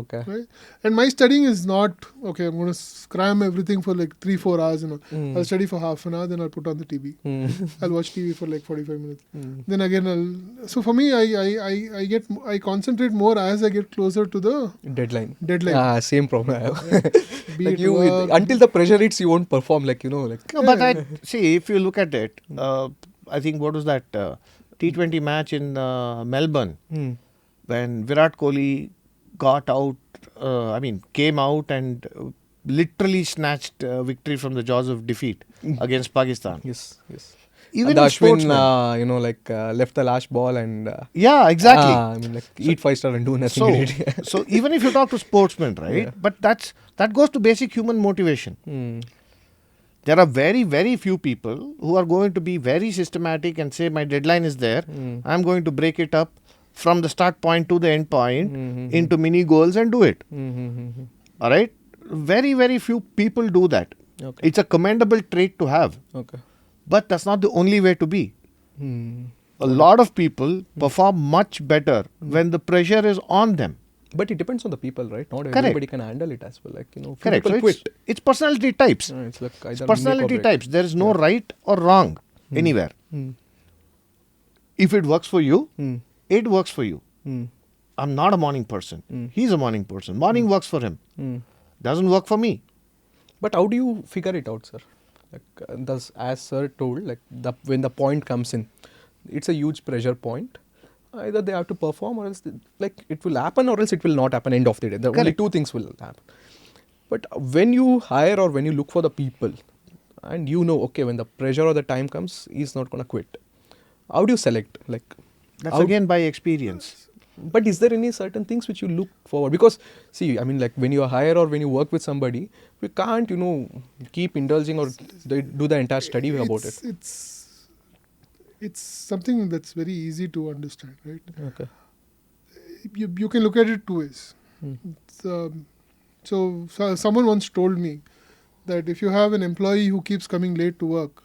Okay. Right. And my studying is not, okay, I'm going to cram everything for like 3-4 hours. I'll study for half an hour. Then I'll put on the TV. I'll watch TV for like 45 minutes. Then again, so for me, I concentrate more as I get closer to the Deadline. Same problem I have. be Like it work. until the pressure hits, you won't perform. No, but see, if you look at it, I think what was that T20 match in Melbourne when Virat Kohli came out and literally snatched victory from the jaws of defeat against Pakistan. Yes. Even And in Ashwin, sportsmen. left the last ball and Yeah, exactly. eat 5-star and do nothing. So even if you talk to sportsmen, right? Yeah. But that goes to basic human motivation. There are very, very few people who are going to be very systematic and say, my deadline is there. I'm going to break it up from the start point to the end point into mini goals and do it. All right? Very, very few people do that. Okay. It's a commendable trait to have. Okay. But that's not the only way to be. A lot of people perform much better when the pressure is on them. But it depends on the people, right? Not Correct. everybody can handle it as well. Few Correct. people So quit. it's personality types. It's like either It's make or personality break. types. There is no right or wrong anywhere. If it works for you, it works for you. I'm not a morning person. He's a morning person. Morning works for him. Doesn't work for me. But how do you figure it out, sir? As sir told, when the point comes in, it's a huge pressure point. Either they have to perform or else it will happen or else it will not happen end of the day. Only Correct. two things will happen. But when you hire or when you look for the people and you know, okay, when the pressure or the time comes, he's not going to quit. How do you select? That's again by experience. But is there any certain things which you look forward? Because see, I mean, like when you hire or when you work with somebody, we can't, keep indulging or do the entire study about it. It's something that's very easy to understand, right? Okay. You can look at it two ways. So someone once told me that if you have an employee who keeps coming late to work,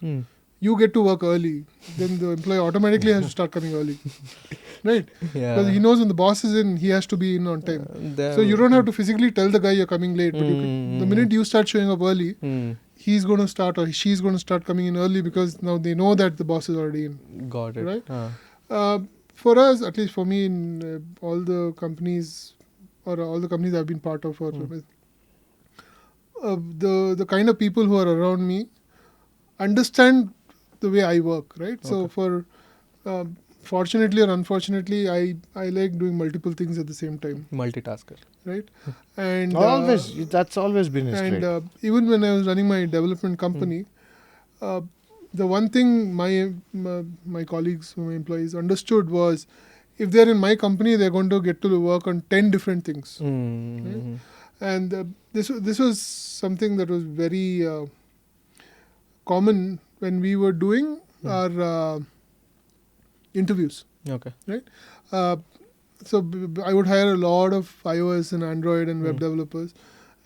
you get to work early, then the employee automatically has to start coming early. Right? Yeah. Because he knows when the boss is in, he has to be in on time. So you don't have to physically tell the guy you're coming late. But the minute you start showing up early, he's going to start or she's going to start coming in early because now they know that the boss is already in. Got it. Right? For us, at least for me, in all the companies or all the companies I've been part of, or the kind of people who are around me understand the way I work, right? Okay. So for fortunately or unfortunately, I like doing multiple things at the same time. Multitasker. Right? And that's always been his trait. And even when I was running my development company, the one thing my colleagues, my employees understood was if they're in my company, they're going to get to work on 10 different things. Right? And this was something that was very common when we were doing our interviews. Okay. Right? So I would hire a lot of iOS and Android and web developers,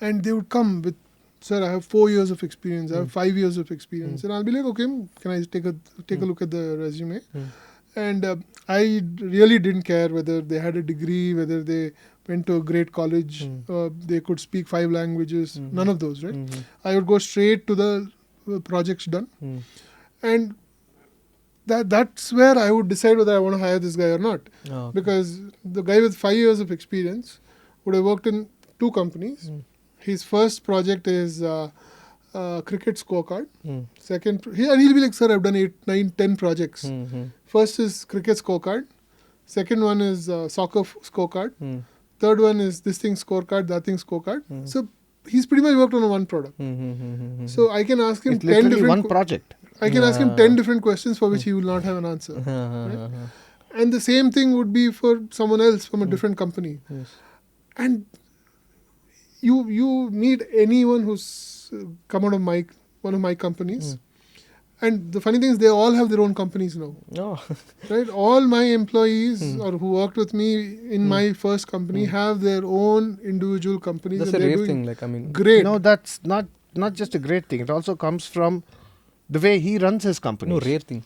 and they would come with, "Sir, I have 4 years of experience. I have 5 years of experience." And I'll be like, "Okay, can I take a look at the resume?" And I really didn't care whether they had a degree, whether they went to a great college, they could speak 5 languages, none of those, right? I would go straight to the projects done. And that's where I would decide whether I want to hire this guy or not. Okay. Because the guy with 5 years of experience would have worked in 2 companies. His first project is cricket scorecard. Second, and he'll be like, "Sir, I've done 8, 9, 10 projects." First is cricket scorecard. Second one is soccer scorecard. Third one is this thing scorecard, that thing scorecard. So he's pretty much worked on one product. So I can ask him It's 10 literally different one project. I can ask him 10 different questions for which he will not have an answer. Right? And the same thing would be for someone else from a different company. Yes. And you meet anyone who's come out of one of my companies. And the funny thing is they all have their own companies now. Oh. Right? All my employees or who worked with me in my first company have their own individual companies. That's and a they're rare doing thing. great. No, that's not just a great thing. It also comes from the way he runs his company. No, rare thing.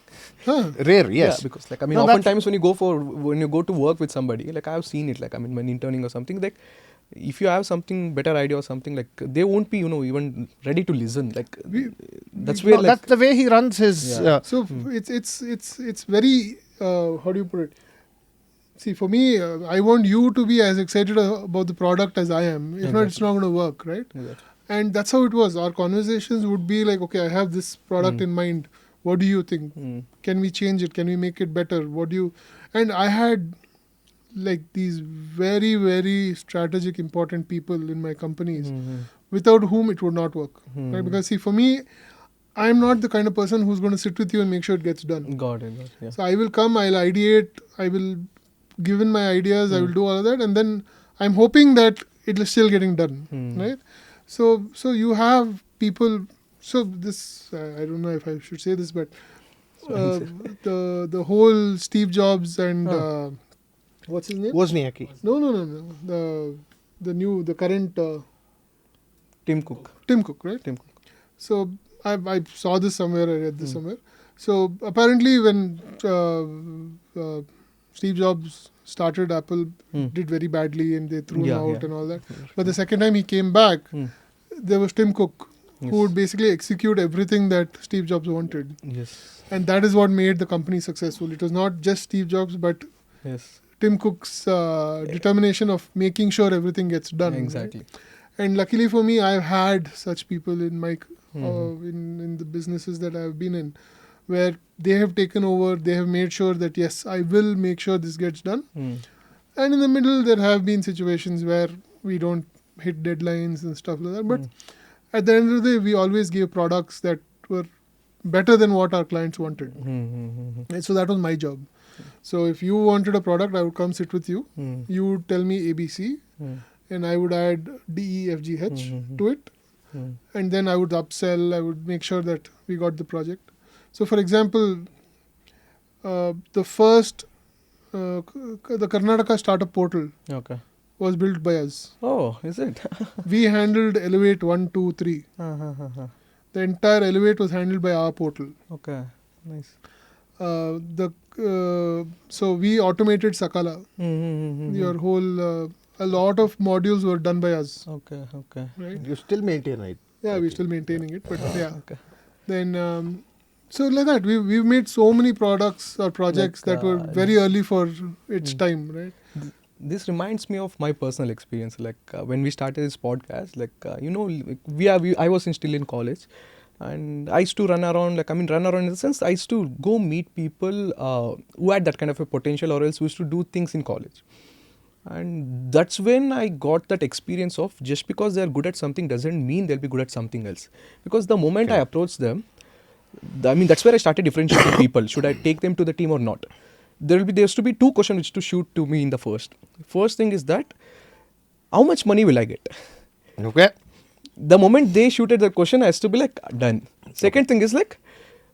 Rare, yes. Yeah, because oftentimes when you go to work with somebody, I've seen it, when interning or something, if you have something better idea or something, they won't be, even ready to listen. That's where that's the way he runs his. Yeah. So it's very how do you put it? See, for me, I want you to be as excited about the product as I am. If not, it's not going to work, right? Exactly. And that's how it was. Our conversations would be like, "Okay, I have this product in mind. What do you think? Can we change it? Can we make it better? What do you?" And I had these very, very strategic, important people in my companies without whom it would not work. Right? Because see, for me, I'm not the kind of person who's going to sit with you and make sure it gets done. Got it. Yeah. So I will come, I'll ideate, I will give in my ideas, I will do all of that, and then I'm hoping that it is still getting done. Right? So you have people. So this I don't know if I should say this, but the whole Steve Jobs and what's his name? Wozniacki. No. The current Tim Cook. Tim Cook, right? Tim Cook. So I saw this somewhere. I read this somewhere. So apparently, when Steve Jobs started Apple, did very badly, and they threw him out and all that. But the second time he came back, there was Tim Cook, who would basically execute everything that Steve Jobs wanted. Yes. And that is what made the company successful. It was not just Steve Jobs, but Tim Cook's determination of making sure everything gets done. Exactly. Right? And luckily for me, I've had such people in my in the businesses that I've been in, where they have taken over, they have made sure that, yes, I will make sure this gets done. And in the middle, there have been situations where we don't hit deadlines and stuff like that. But at the end of the day, we always gave products that were better than what our clients wanted. And so that was my job. So if you wanted a product, I would come sit with you. Hmm. You would tell me ABC, Hmm. and I would add DEFGH Mhm. to it, Hmm. and then I would upsell. I would make sure that we got the project. So, for example, the first the Karnataka startup portal Okay. was built by us. Oh, is it? We handled Elevate 1, 2, 3. The entire Elevate was handled by our portal. Okay. Nice. So we automated Sakala. Your whole a lot of modules were done by us. Okay. Okay. Right? You still maintain it. Yeah, I we're think. still maintaining it, but yeah. Okay. Then so like that, we've made so many products or projects Like, that were very early for its time, right? This reminds me of my personal experience. Like when we started this podcast, like I was still in college, and I used to run around. Run around in the sense I used to go meet people who had that kind of a potential, or else who used to do things in college. And that's when I got that experience of just because they're good at something doesn't mean they'll be good at something else. Because the moment I approached them, that's where I started differentiating people. Should I take them to the team or not? There used to be two questions which to shoot to me in the first. First thing is that how much money will I get? Okay. The moment they shooted the question, I has to be like done. Second thing is like,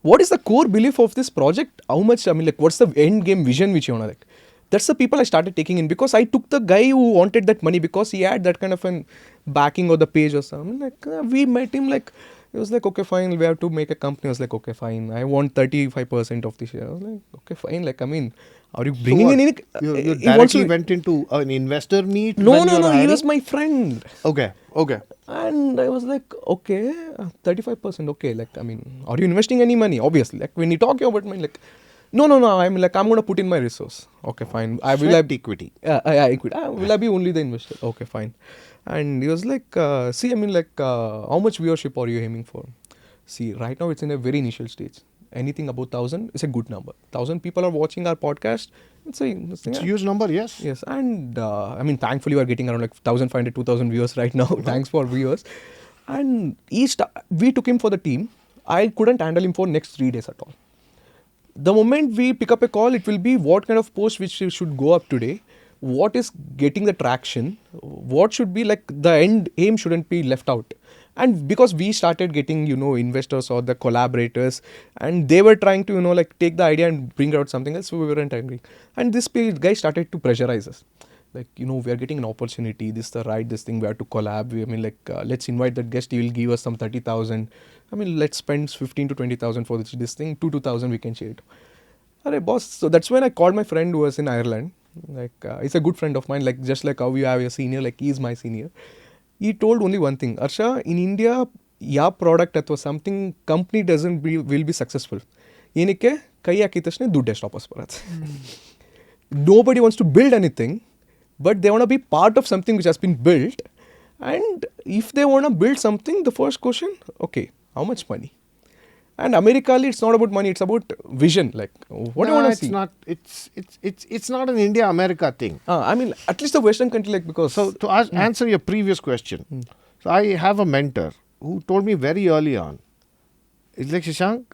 what is the core belief of this project? How much? What's the end game vision which you wanna like? That's the people I started taking in, because I took the guy who wanted that money because he had that kind of an backing or the page or something. We met him like. He was like, okay, fine, we have to make a company. I was like, okay, fine. I want 35% of the share. I was like, okay, fine. Are you bringing So in any... You he wants directly to- went into an investor meet? No, when you were he hiring? was my friend. Okay. Okay. And I was like, okay, 35%, okay. Are you investing any money? Obviously. Like, when you talk about money, like, no, I'm going to put in my resource. Okay, fine. Sweat equity. Equity. Will I be only the investor? Okay, fine. And he was like, how much viewership are you aiming for? See, right now it's in a very initial stage. Anything above 1,000 is a good number. 1,000 people are watching our podcast. It's a huge number, yes. Yes, and thankfully we are getting around like 1,500, 2,000 viewers right now. Thanks for viewers. And we took him for the team. I couldn't handle him for next 3 days at all. The moment we pick up a call, it will be what kind of post which should go up today, what is getting the traction, what should be like the end aim shouldn't be left out. And because we started getting, investors or the collaborators, and they were trying to, take the idea and bring out something else, so we weren't angry. And this guy started to pressurize us. We are getting an opportunity, this thing, we have to collab. Let's invite that guest, he will give us some 30,000. Let's spend 15 to 20,000 for this thing, 2,000 we can share it. Alright, boss. So that's when I called my friend who was in Ireland. He's a good friend of mine, just like how you have a senior, like he's my senior. He told only one thing, Arsha, in India, your product or something, company will be successful. Yenike, kai akitashne dudde stoppers parat. Nobody wants to build anything, but they want to be part of something which has been built. And if they want to build something, the first question, okay, how much money? And America, it's not about money, it's about vision. Like, what do you want to see? It's not an India-America thing. At least the Western country, because... So, to answer your previous question, so I have a mentor who told me very early on, it's like, Shashank,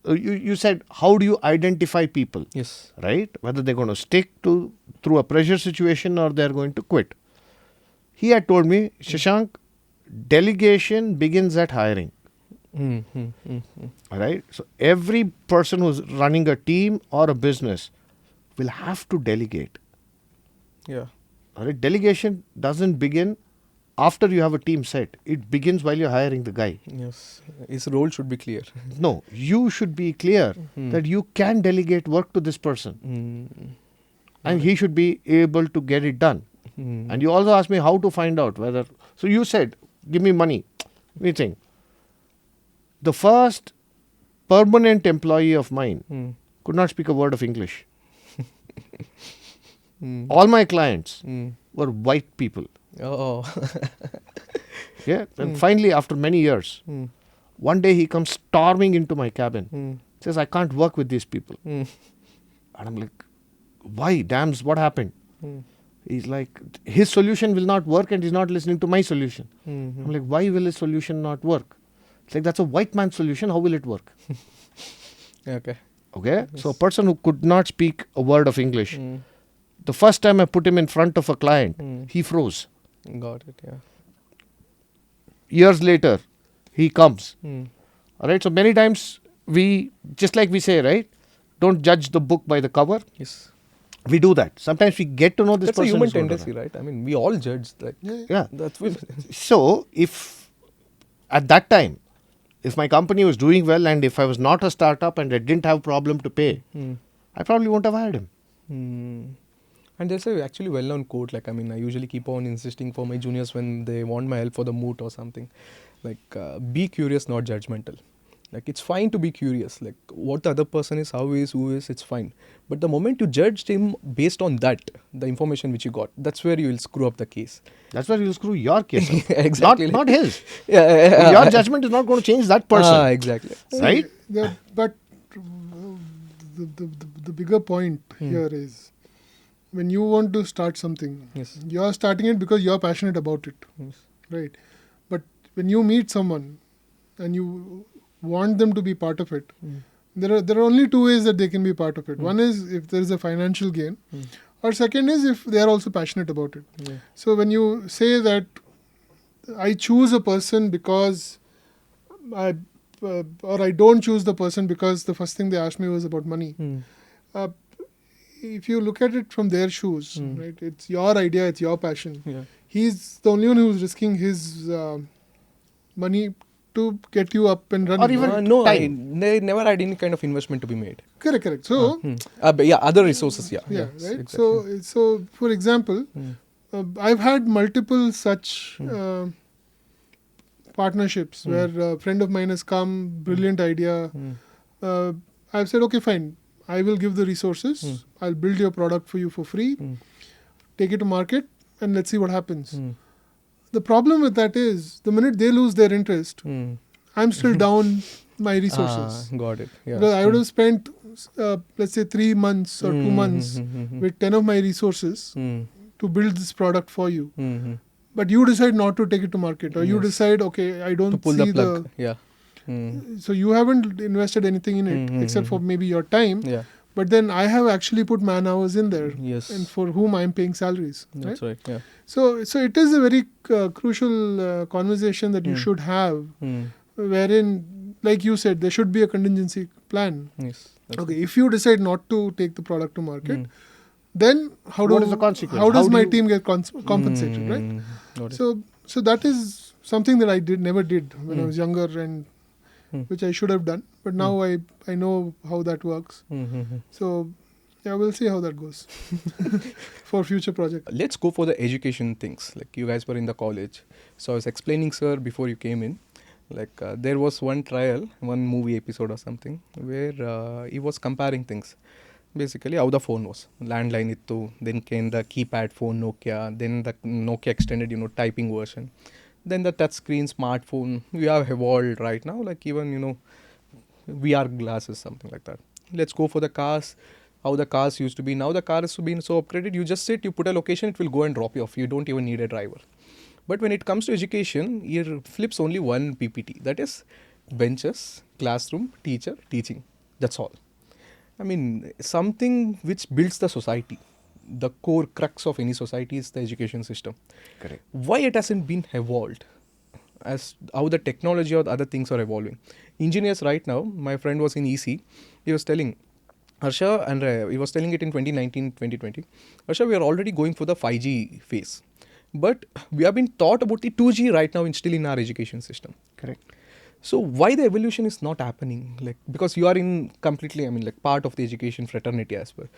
you said, how do you identify people? Yes. Right? Whether they're going to stick through a pressure situation or they're going to quit. He had told me, Shashank, delegation begins at hiring. Right? So every person who's running a team or a business will have to delegate. Yeah. Alright? Delegation doesn't begin after you have a team set. It begins while you're hiring the guy. Yes. His role should be clear. No, you should be clear that you can delegate work to this person. And he should be able to get it done. And you also asked me how to find out whether... So you said, give me money. What do you think? The first permanent employee of mine could not speak a word of English. All my clients were white people. Oh. Yeah. And finally, after many years, one day he comes storming into my cabin. Says, I can't work with these people. And I'm like, why? Dams, what happened? He's like, his solution will not work and he's not listening to my solution. I'm like, why will his solution not work? It's like, that's a white man's solution. How will it work? Okay. Okay, Yes. so a person who could not speak a word of English, Mm. the first time I put him in front of a client, Mm. he froze. Got it. Yeah. Years later, he comes. Mm. All right, so many times we, just like we say, right, don't judge the book by the cover. Yes. We do that. Sometimes we get to know this That's a person human is good or tendency, not. right? I mean, we all judge. Like, Yeah. Yeah. that's what. So if at that time, if my company was doing well and if I was not a startup and I didn't have problem to pay, Mm. I probably won't have hired him. Mm. And there's a actually well-known quote. Like, I mean, I usually keep on insisting for my juniors when they want my help for the moot or something. Like, be curious, not judgmental. Like, it's fine to be curious. Like, what the other person is, how he is, who is, it's fine. But the moment you judged him based on that, the information which you got, that's where you will screw up the case. That's where you'll screw your case up. Exactly. Not his. Yeah. Your judgment is not going to change that person. Exactly. Right? But the bigger point here is when you want to start something, Yes. you're starting it because you're passionate about it, Yes. right? But when you meet someone and you want them to be part of it, there are only two ways that they can be part of it. One is if there is a financial gain, or second is if they are also passionate about it. Yeah. So when you say that I choose a person because or I don't choose the person because the first thing they asked me was about money. If you look at it from their shoes, right? It's your idea, it's your passion. Yeah. He's the only one who's risking his money to get you up and running. Or even No, time. they never had any kind of investment to be made. Correct. So But yeah, other resources, yeah. yeah, Yes, right. exactly. So for example, I've had multiple such partnerships where a friend of mine has come, brilliant idea. I've said, okay, fine. I will give the resources. I'll build your product for you for free. Take it to market and let's see what happens. The problem with that is the minute they lose their interest, I'm still down my resources. Got it. Yeah. Because I would have spent, let's say, 3 months or 2 months with 10 of my resources to build this product for you. But you decide not to take it to market, or you Yes. decide, okay, I don't To pull see the plug. Yeah. So you haven't invested anything in it except for maybe your time. Yeah. But then I have actually put man hours in there, Yes. and for whom I'm paying salaries. That's right. Yeah. So it is a very crucial conversation that you should have, wherein, like you said, there should be a contingency plan. Yes. That's Okay, if you decide not to take the product to market, then What is the consequence? How does How do my you- team get compensated, right? Got it. So that is something that I never did when I was younger, and which I should have done. But now I know how that works. So yeah, we'll see how that goes for future projects. Let's go for the education things. Like, you guys were in the college, so I was explaining, sir, before you came in. Like, there was one trial, one movie episode or something, where he was comparing things. Basically, how the phone was. Landline ittu, then came the keypad phone Nokia, then the Nokia extended, typing version. Then the touch screen smartphone. We have evolved right now, like even, VR glasses, something like that. Let's go for the cars. How the cars used to be. Now the car is being so upgraded. You just sit, you put a location, it will go and drop you off. You don't even need a driver. But when it comes to education, it flips only one PPT. That is benches, classroom, teacher, teaching. That's all. I mean, something which builds the society. The core crux of any society is the education system. Correct. Why it hasn't been evolved as how the technology or the other things are evolving. Engineers right now, my friend was in EC, he was telling, Harsha, and he was telling it in 2019, 2020, Harsha, we are already going for the 5G phase. But we have been taught about the 2G right now still in our education system. Correct. So why the evolution is not happening? Like, because you are in completely, like part of the education fraternity as well.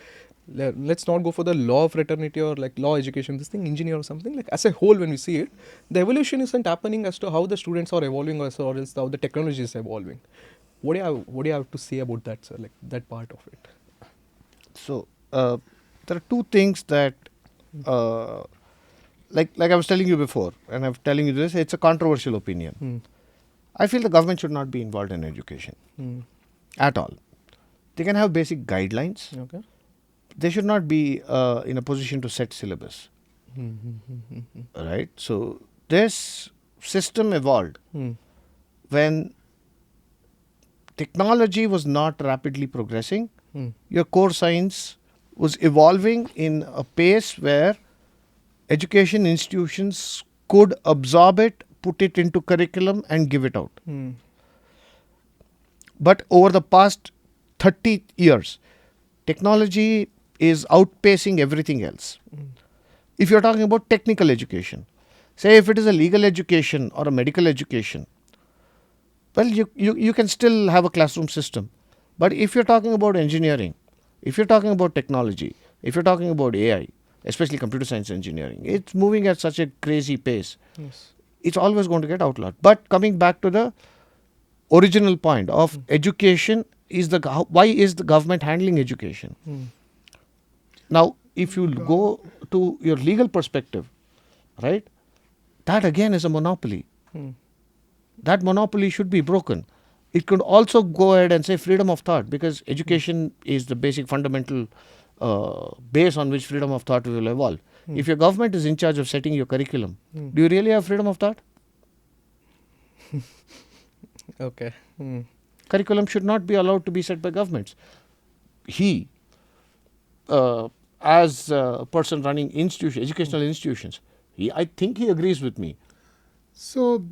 Let's not go for the law fraternity or like law education, this thing, engineer or something. Like, as a whole, when we see it, the evolution isn't happening as to how the students are evolving or else how the technology is evolving. What do you have to say about that, sir? Like, that part of it. So there are two things that, like I was telling you before, and I'm telling you this, it's a controversial opinion. I feel the government should not be involved in education at all. They can have basic guidelines. Okay. They should not be in a position to set syllabus. Right? So this system evolved when technology was not rapidly progressing. Your core science was evolving in a pace where education institutions could absorb it, put it into curriculum and give it out. But over the past 30 years, technology is outpacing everything else. If you're talking about technical education, say if it is a legal education or a medical education, well, you can still have a classroom system. But if you're talking about engineering, if you're talking about technology, if you're talking about AI, especially computer science engineering, it's moving at such a crazy pace. Yes. It's always going to get outlawed. But coming back to the original point of education, why is the government handling education? Now, if you go to your legal perspective, right, that again is a monopoly. That monopoly should be broken. It could also go ahead and say freedom of thought, because education is the basic fundamental base on which freedom of thought will evolve. If your government is in charge of setting your curriculum, do you really have freedom of thought? Okay. Curriculum should not be allowed to be set by governments. He, as a person running educational institutions, I think he agrees with me. So,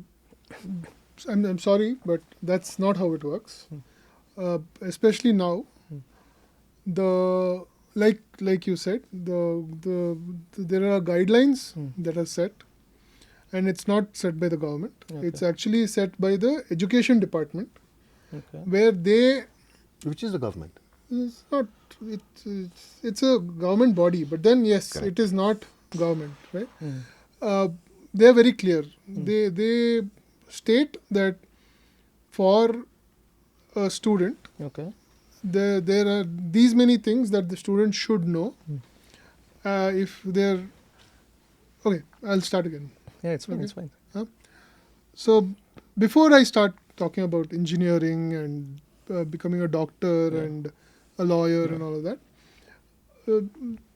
I'm sorry, but that's not how it works. Especially now, like you said, there are guidelines that are set, and it's not set by the government. Okay. It's actually set by the education department, Okay. where they. Which is the government? It's not. It's a government body, but then yes, Correct. it is not government, right? They are very clear. They state that for a student, Okay. there are these many things that the student should know. If they're okay, I'll start again. Yeah, it's fine. Okay. It's fine. So before I start talking about engineering and becoming a doctor and a lawyer and all of that,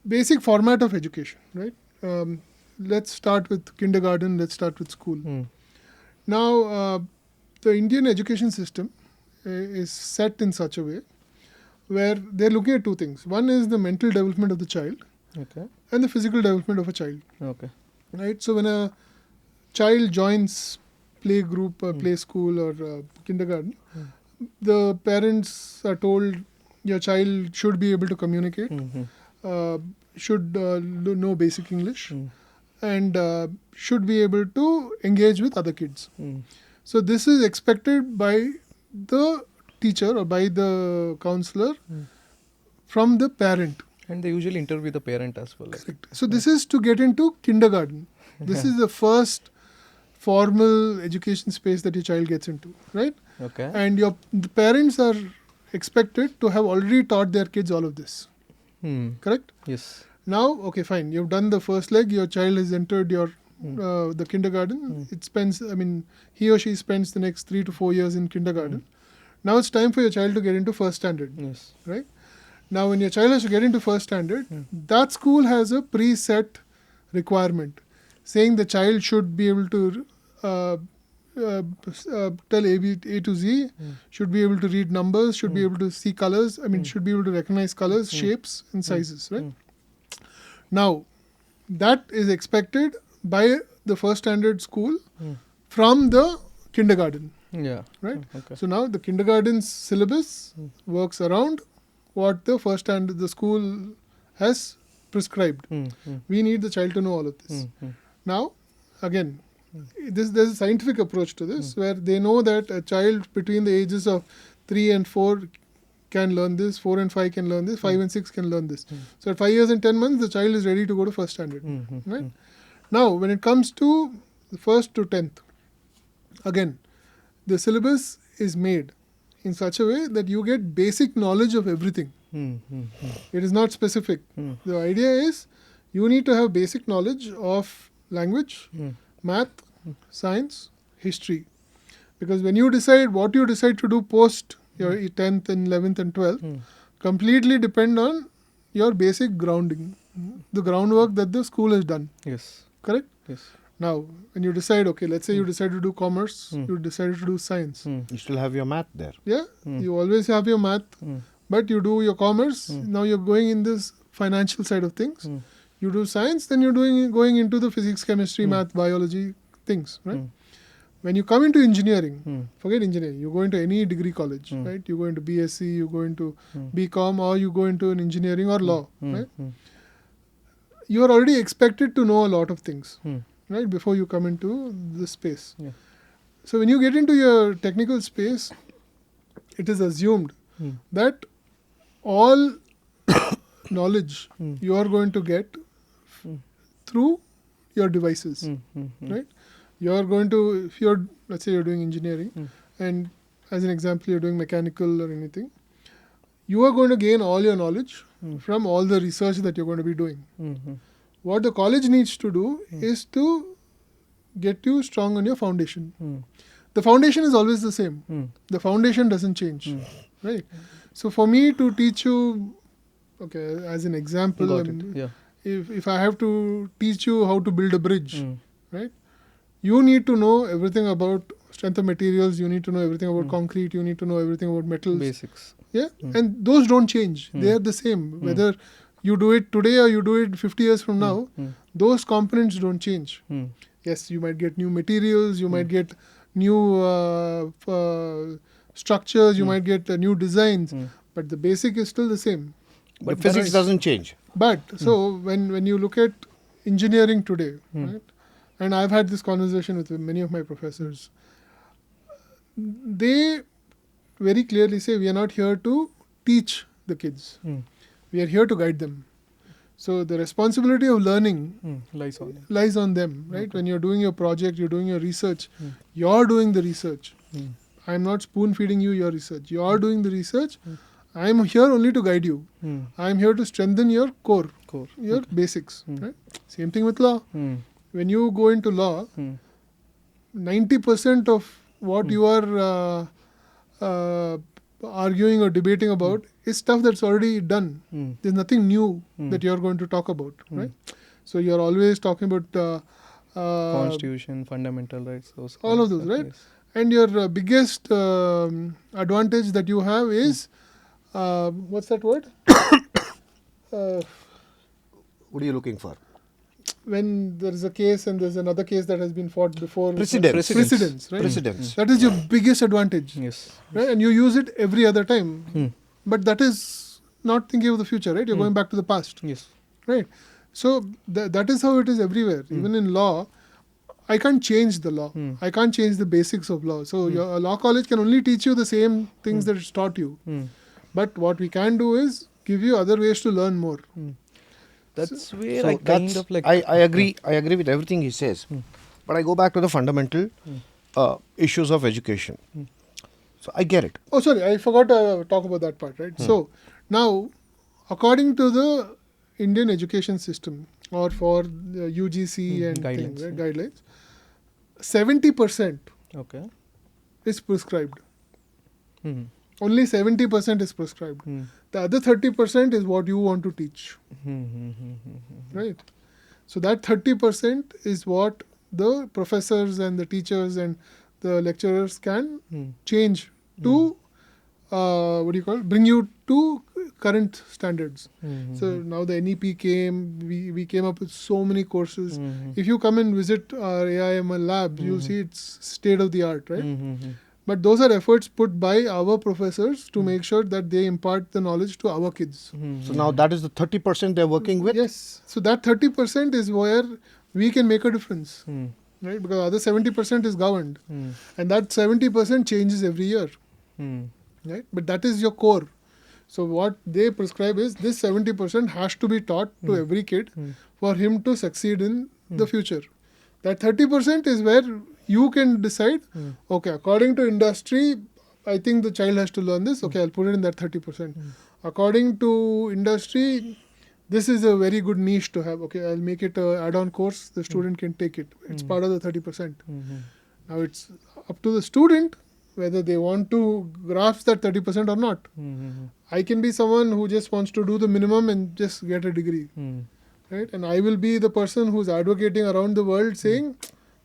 basic format of education, right? Let's start with kindergarten. Let's start with school. Now, the Indian education system is set in such a way where they're looking at two things. One is the mental development of the child Okay. and the physical development of a child, Okay. right? So when a child joins play group or play school or kindergarten, the parents are told your child should be able to communicate, should know basic English, and should be able to engage with other kids. So this is expected by the teacher or by the counselor from the parent. And they usually interview the parent as well. Correct. So this is to get into kindergarten. This is the first formal education space that your child gets into, right? Okay. And the parents are expected to have already taught their kids all of this. Correct? Yes. Now, okay, fine. You've done the first leg. Your child has entered your the kindergarten. It spends. I mean, he or she spends the next 3 to 4 years in kindergarten. Now it's time for your child to get into first standard. Yes. Right? Now, when your child has to get into first standard, that school has a preset requirement saying the child should be able to tell A to Z, should be able to read numbers, should be able to see colors. I mean, should be able to recognize colors, shapes, and sizes. Right? Now, that is expected by the first standard school from the kindergarten. Yeah. Right? Okay. So now the kindergarten's syllabus works around what the first standard the school has prescribed. We need the child to know all of this. Now, again, there's a scientific approach to this where they know that a child between the ages of 3 and 4 can learn this, 4 and 5 can learn this, 5 and 6 can learn this. So at 5 years and 10 months, the child is ready to go to first standard. Right? Now, when it comes to the first to 10th, again, the syllabus is made in such a way that you get basic knowledge of everything. It is not specific. The idea is you need to have basic knowledge of language, math, science, history. Because when you decide what you decide to do post your 10th and 11th and 12th, completely depend on your basic grounding, the groundwork that the school has done. Yes. Correct? Yes. Now, when you decide, okay, let's say you decide to do commerce, you decided to do science. You still have your math there. Yeah, you always have your math, but you do your commerce. Now you're going in this financial side of things. You do science, then you're going into the physics, chemistry, math, biology things, right? When you come into engineering, forget engineering, you go into any degree college, right? You go into BSc, you go into BCom, or you go into an engineering or law, right? You are already expected to know a lot of things, right? Before you come into this space. Yeah. So when you get into your technical space, it is assumed that all knowledge you are going to get through your devices, right? You are going to, if you're, let's say you're doing engineering, and as an example, you're doing mechanical or anything, you are going to gain all your knowledge from all the research that you're going to be doing. What the college needs to do is to get you strong on your foundation. The foundation is always the same. The foundation doesn't change, right? So for me to teach you, okay, as an example, Got it. Yeah. if I have to teach you how to build a bridge, right? You need to know everything about strength of materials. You need to know everything about concrete. You need to know everything about metals. Basics. Yeah, and those don't change. They are the same. Whether you do it today or you do it 50 years from now, those components don't change. Yes, you might get new materials. You might get new structures. You might get new designs. But the basic is still the same. But physics doesn't change. But so when you look at engineering today, right? And I've had this conversation with many of my professors. They very clearly say we are not here to teach the kids. We are here to guide them. So the responsibility of learning lies on them, right? Okay. When you're doing your project, you're doing your research, you're doing the research. I'm not spoon feeding you your research. You're doing the research. I'm here only to guide you. I'm here to strengthen your core. Your basics. Right? Same thing with law. When you go into law, 90% of what you are arguing or debating about is stuff that's already done. There's nothing new that you're going to talk about, right? So you're always talking about Constitution, fundamental rights, those all of those, right? Yes. And your biggest advantage that you have is what's that word? What are you looking for? When there is a case and there's another case that has been fought before. Precedence. Precedence, right? Precedence. That is your biggest advantage. Yes. Right? And you use it every other time. But that is not thinking of the future, right? You're going back to the past. Yes. Right? So that is how it is everywhere. Even in law, I can't change the law. I can't change the basics of law. So your law college can only teach you the same things that it's taught you. But what we can do is give you other ways to learn more. That's where So I kind of like... I agree. I agree with everything he says. But I go back to the fundamental issues of education. So I get it. Oh, sorry, I forgot to talk about that part, right? So now, according to the Indian education system, or for the UGC and guidelines, things, right, guidelines, 70% Okay. is prescribed. Only 70% is prescribed. The other 30% is what you want to teach, right? So that 30% is what the professors and the teachers and the lecturers can change to, bring you to current standards. So now the NEP came, we came up with so many courses. If you come and visit our AIML lab, you'll see it's state of the art, right? But those are efforts put by our professors to make sure that they impart the knowledge to our kids. So now that is the 30% they're working with. Yes. So that 30% is where we can make a difference, right? Because other 70% is governed. And that 70% changes every year, right? But that is your core. So what they prescribe is this 70% has to be taught to every kid for him to succeed in the future. That 30% is where you can decide, okay, according to industry, I think the child has to learn this. Okay, I'll put it in that 30%. According to industry, this is a very good niche to have. Okay, I'll make it an add-on course. The student can take it. It's part of the 30%. Now it's up to the student whether they want to grasp that 30% or not. I can be someone who just wants to do the minimum and just get a degree. right? And I will be the person who's advocating around the world saying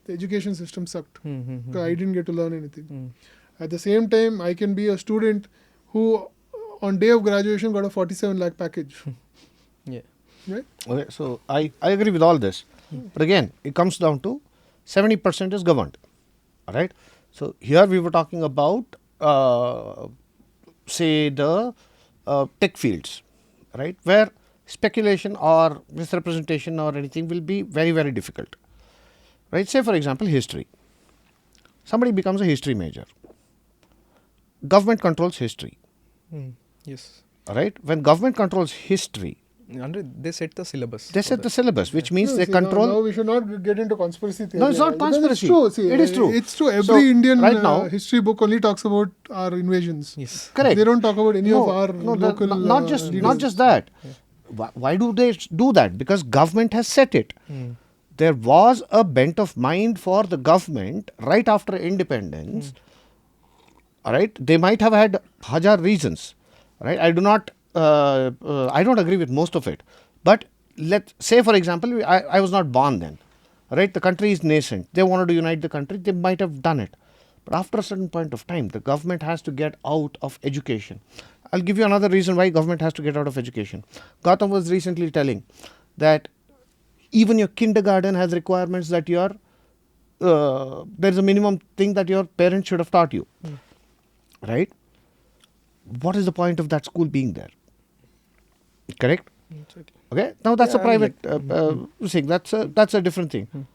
the education system sucked. I didn't get to learn anything. At the same time, I can be a student who on day of graduation got a 47 lakh package. Yeah. Right? Okay, so I agree with all this. But again, it comes down to 70% is governed. All right. So here we were talking about, say, the tech fields, right, where speculation or misrepresentation or anything will be very, very difficult. Right. Say, for example, history. Somebody becomes a history major. Government controls history. Yes. All right. When government controls history, They set the syllabus. they set the syllabus, which means No, they see, control. Now we should not get into conspiracy theory. No, it's not Because conspiracy. It's true. See, It is true. It's true. Every So, Indian right now- history book only talks about our invasions. Yes. Correct. They don't talk about any of our no, local. not just leaders. that. Why do they do that? Because government has set it. There was a bent of mind for the government right after independence. All right, they might have had hajar reasons. Right, I don't agree with most of it. But let's say, for example, I was not born then. Right, the country is nascent. They wanted to unite the country. They might have done it. But after a certain point of time, the government has to get out of education. I'll give you another reason why government has to get out of education. Gautham was recently telling that even your kindergarten has requirements that there's a minimum thing that your parents should have taught you. Right? What is the point of that school being there? Correct? Okay. Now that's a private thing. That's a different thing.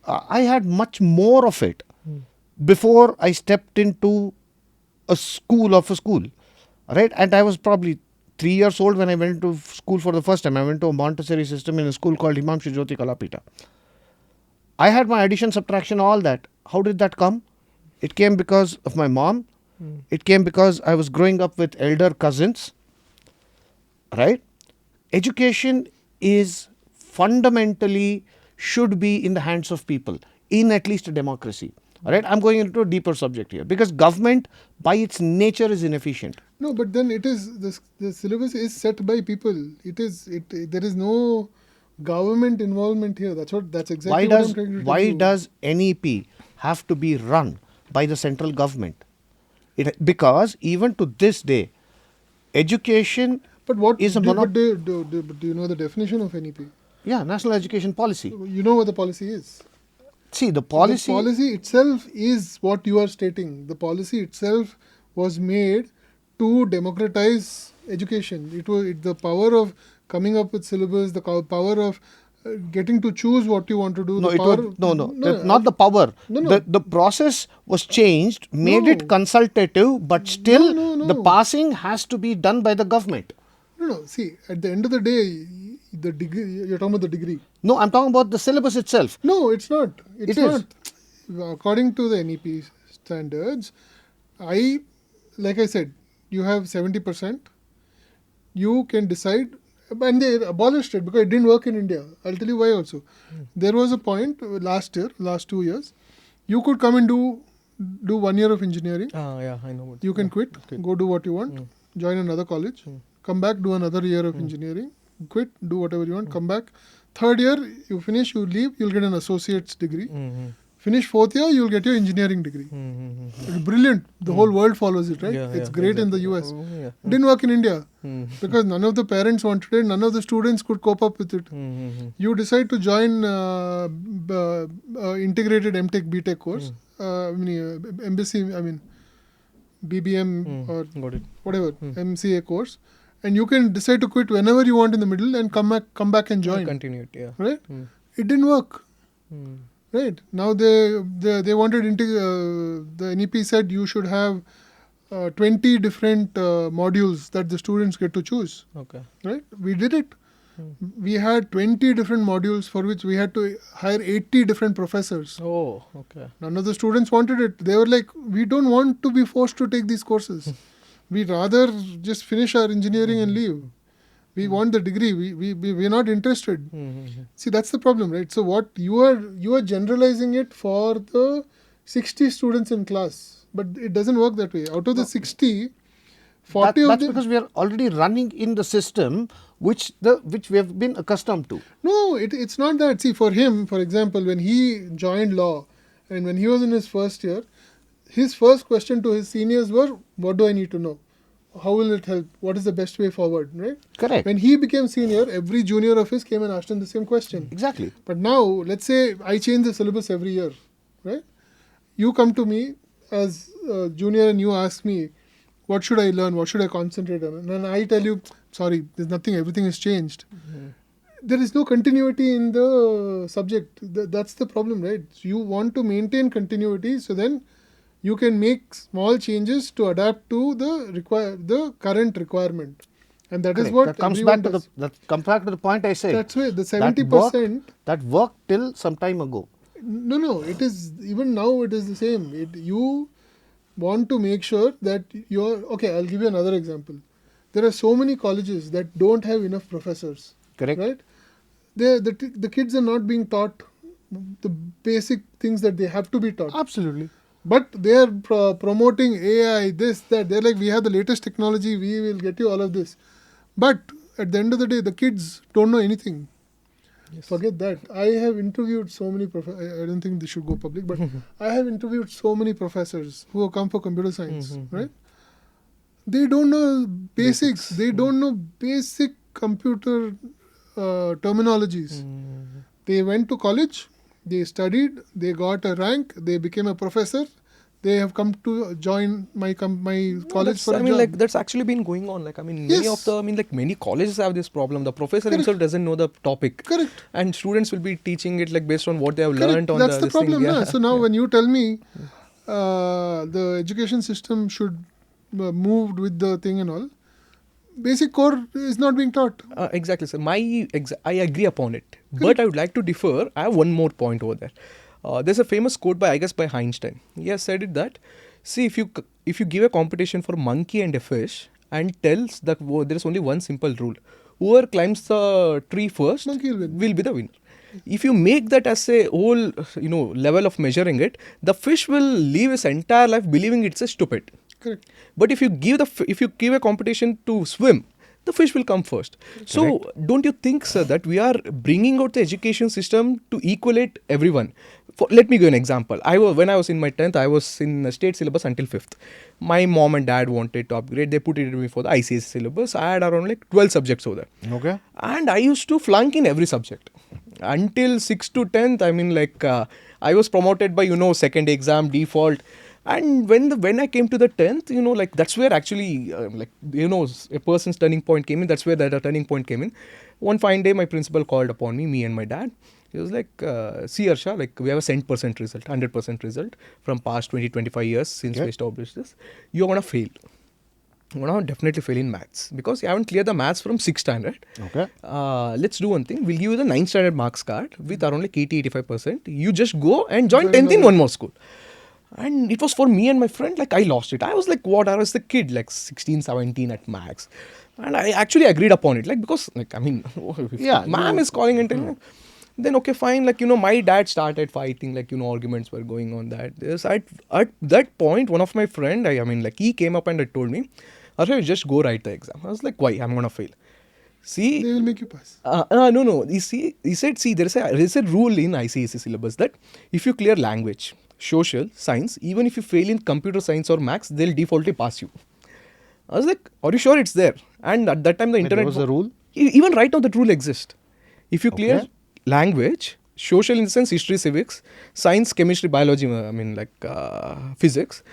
I had much more of it before I stepped into a school of a school. Right? And I was probably 3 years old when I went to school for the first time. I went to a Montessori system in a school called Himam Shijoti Kalapita. I had my addition, subtraction, all that. How did that come? It came because of my mom. It came because I was growing up with elder cousins. Right? Education is fundamentally should be in the hands of people in at least a democracy. All right? I'm going into a deeper subject here because government by its nature is inefficient. No, but then it is the syllabus is set by people. There is no government involvement here. That's exactly what I'm trying to tell why you. does NEP have to be run by the central government? Because even to this day, education But what is a do you know the definition of NEP? Yeah, National Education Policy. You know what the policy is. See, the policy. The policy itself is what you are stating. The policy itself was made to democratize education. It was the power of coming up with syllabus, the power of getting to choose what you want to do. No, the not the power. No. The process was changed, made No. it consultative, but still No. the passing has to be done by the government. No. See, at the end of the day, the degree, you're talking about the degree. No, I'm talking about the syllabus itself. No, it's not. It not. is. According to the NEP standards, like I said, you have 70%. You can decide, and they abolished it because it didn't work in India. I'll tell you why also. There was a point last 2 years, you could come and do 1 year of engineering. Yeah, I know what. You can quit, go do what you want, join another college, come back, do another year of engineering, quit, do whatever you want, come back. Third year, you finish, you leave, you'll get an associate's degree. Finish fourth year, you'll get your engineering degree. It's brilliant. The whole world follows it, right? It's great in the US. Didn't work in India because none of the parents wanted it, none of the students could cope up with it. You decide to join integrated MTech BTech course, BBM or whatever, MCA course. And you can decide to quit whenever you want in the middle and come back and join. Continue it, yeah. Right? It didn't work. Right. Now they wanted the NEP said you should have 20 different modules that the students get to choose. Okay. Right? We did it. We had 20 different modules for which we had to hire 80 different professors. Oh, okay. None of the students wanted it. They were like, we don't want to be forced to take these courses. We'd rather just finish our engineering and leave. We want the degree. We're not interested. See, that's the problem, right? So what you are generalizing it for the 60 students in class, but it doesn't work that way. Out of the 60, 40 That's of them. because we are already running in the system which we have been accustomed to. No, it's not that. See, for him, for example, when he joined law and when he was in his first year, his first question to his seniors were, what do I need to know? How will it help? What is the best way forward, right? Correct. When he became senior, every junior of his came and asked him the same question. Exactly. But now, let's say I change the syllabus every year, right? You come to me as a junior and you ask me, what should I learn? What should I concentrate on? And then I tell you, sorry, there's nothing, everything has changed. There is no continuity in the subject. That's the problem, right? So you want to maintain continuity, so then you can make small changes to adapt to the current requirement. And that is Correct. what that comes everyone back does. that comes back to the point I said. That's why the 70%. That worked till some time ago. No, it is, even now it is the same. You want to make sure that you're, okay, I'll give you another example. There are so many colleges that don't have enough professors. Correct. Right? The kids are not being taught the basic things that they have to be taught. Absolutely. But they are promoting AI, this, that. They're like, we have the latest technology, we will get you all of this. But at the end of the day, the kids don't know anything. Yes. Forget that. I have interviewed so many I don't think this should go public, but I have interviewed so many professors who have come for computer science, right? They don't know basics. They don't know basic computer terminologies. They went to college, they studied, they got a rank, they became a professor. They have come to join my college for a job. Like that's actually been going on. Like, many colleges have this problem. The professor himself doesn't know the topic. Correct. And students will be teaching it like based on what they have learned on That's the problem. thing. Yeah. So now when you tell me the education system should move with the thing and all, basic core is not being taught. Exactly. So I agree upon it. But I would like to differ. I have one more point over there. There's a famous quote by Einstein. He has said it that, see, if you give a competition for a monkey and a fish and tells that there is only one simple rule, whoever climbs the tree first will be the winner. If you make that as a whole, level of measuring it, the fish will live his entire life believing it's a stupid. Correct. But if you give a competition to swim, the fish will come first. Correct. So don't you think, sir, that we are bringing out the education system to equalate everyone? Let me give an example. When I was in my 10th, I was in a state syllabus until 5th. My mom and dad wanted to upgrade. They put it in me for the ICSE syllabus. I had around like 12 subjects over there. Okay. And I used to flunk in every subject. Until 6th to 10th, I was promoted by, second exam, default. And when I came to the 10th, that's where actually, a person's turning point came in. That's where that turning point came in. One fine day, my principal called upon me and my dad. He was like, see, Harsha, we have a 100% result from past 20-25 years since we established this. You're going to fail. You're going to definitely fail in maths because you haven't cleared the maths from 6th standard. Okay. Let's do one thing. We'll give you the 9th standard marks card with around like 80-85%. You just go and join 10th in one more school. And it was for me and my friend, I lost it. I was like, what? I was the kid, 16, 17 at max. And I actually agreed upon it. Because, ma'am is calling and telling me, then okay, fine. My dad started fighting, arguments were going on that. Yes, at that point, one of my friend, he came up and told me, Arsha, just go write the exam. I was like, why? I'm going to fail. See, they will make you pass. No. He said, there is a rule in ICSE syllabus that if you clear language, social, science, even if you fail in computer science or maths, they'll defaultly pass you. I was like, are you sure it's there? And at that time, the internet... There was a rule? Even right now, that rule exists. If you clear language, social in the sense, history, civics, science, chemistry, biology, physics,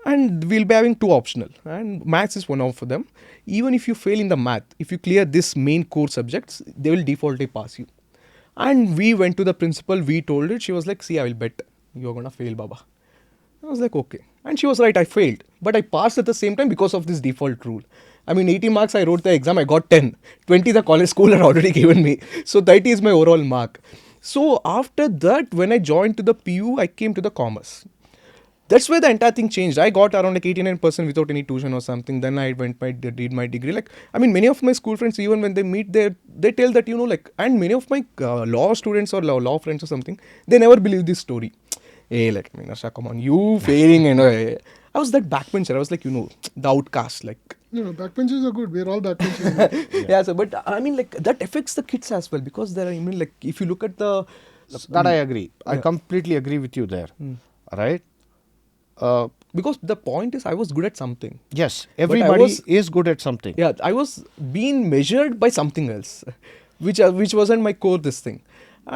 and we'll be having 2 optional. And maths is one of them. Even if you fail in the math, if you clear this main core subjects, they will defaultly pass you. And we went to the principal, we told it. She was like, see, I will bet. You're going to fail, Baba. I was like, okay. And she was right, I failed. But I passed at the same time because of this default rule. 80 marks, I wrote the exam, I got 10. 20 the college school had already given me. So 30 is my overall mark. So after that, when I joined to the PU, I came to the commerce. That's where the entire thing changed. I got around 89% without any tuition or something. Then I did my degree. Many of my school friends, even when they meet, they tell that, and many of my law students or law friends or something, they never believe this story. Hey, Asha, come on, you failing, I was that backbencher. I was the outcast, No, backbenchers are good. We're all backbenchers. Yeah, so but I mean, like that affects the kids as well because there are, I mean, like if you look at the That I agree. I Yeah. completely agree with you there. Hmm. Right? Because the point is, I was good at something. Yes, I everybody was- is good at something. Yeah, I was being measured by something else, which wasn't my core this thing,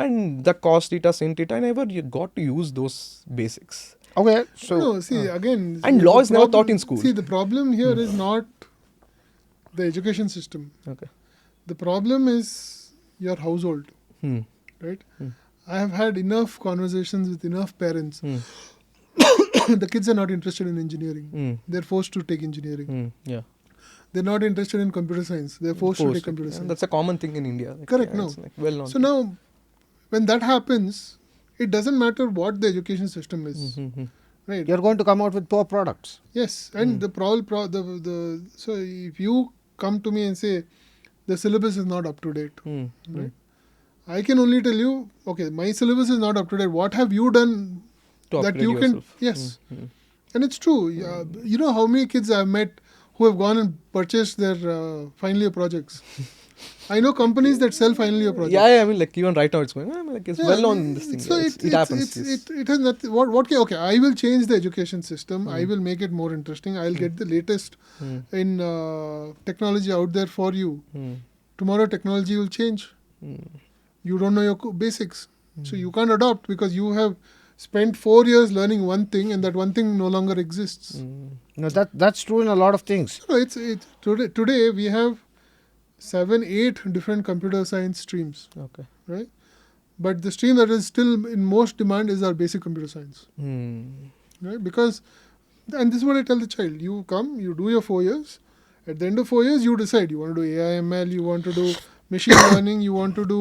and the cos theta, sin theta, I never got to use those basics. Okay, so No, see, again. And the law is never problem- taught in school. See, the problem here is not the education system. Okay. The problem is your household, Hmm. right? I have had enough conversations with enough parents. Hmm. The kids are not interested in engineering. Hmm. They're forced to take engineering. Hmm. Yeah. They're not interested in computer science. They're forced to take computer Yeah, science. that's a common thing in India. Like, Correct, yeah, no. it's like well known. So now, when that happens, it doesn't matter what the education system is, right? you're going to come out with poor products. Yes, and the so if you come to me and say the syllabus is not up to date, right? I can only tell you, okay, my syllabus is not up to date. What have you done To that upgrade you can? yourself. Yes, and it's true. You know how many kids I've met who have gone and purchased their final year projects. I know companies that sell final year projects. Yeah, I mean, like even right now it's going. I mean, like it's Yeah, well known this thing. So Yeah, it happens. yes. It has nothing. What? Okay. I will change the education system. I will make it more interesting. I'll get the latest in technology out there for you. Tomorrow, technology will change. You don't know your basics, so you can't adopt because you have spent 4 years learning one thing, and that one thing no longer exists. No, that's true in a lot of things. No, it's today we have 7, 8 different computer science streams, Okay. right? But the stream that is still in most demand is our basic computer science, right? Because, and this is what I tell the child: you come, you do your 4 years. At the end of 4 years, you decide you want to do AI, ML, you want to do machine learning, you want to do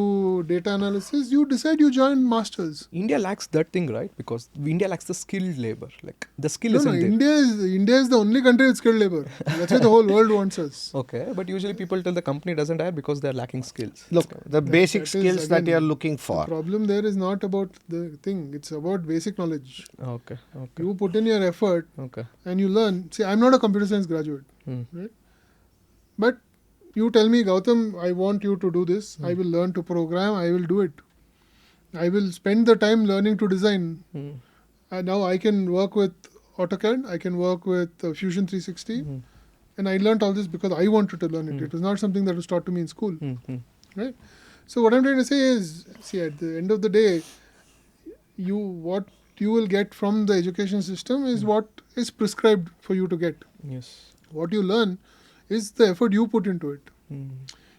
data analysis. You decide. You join masters. India lacks that thing, right? Because India lacks the skilled labor. Like the skill No, isn't there. India is the only country with skilled labor. That's why the whole world wants us. Okay, but usually people tell the company doesn't hire because they're lacking skills. Look, the basic that is, skills that again, you're looking The for. problem there is not about the thing. It's about basic knowledge. Okay. Okay. You put in your effort Okay. and you learn. See, I'm not a computer science graduate, right? But you tell me, Gautam, I want you to do this. I will learn to program. I will do it. I will spend the time learning to design. And now I can work with AutoCAD. I can work with Fusion 360. And I learned all this because I wanted to learn it. It was not something that was taught to me in school, right? So what I'm trying to say is, see, at the end of the day, what you will get from the education system is what is prescribed for you to get. Yes. What you learn is the effort you put into it.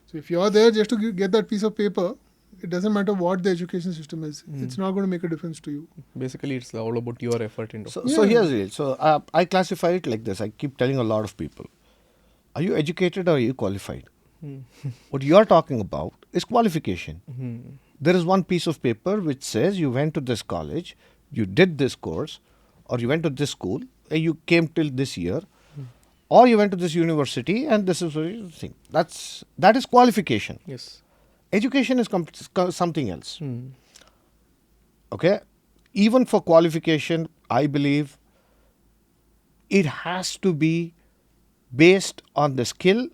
So if you're there just to get that piece of paper, it doesn't matter what the education system is. It's not going to make a difference to you. Basically, it's all about your effort into. So here's it. So I classify it like this. I keep telling a lot of people, are you educated or are you qualified? What you are talking about is qualification. There is one piece of paper which says you went to this college, you did this course, or you went to this school, and you came till this year, or you went to this university, and this is what you think. That is qualification. Yes. Education is something else. Okay? Even for qualification, I believe it has to be based on the skill,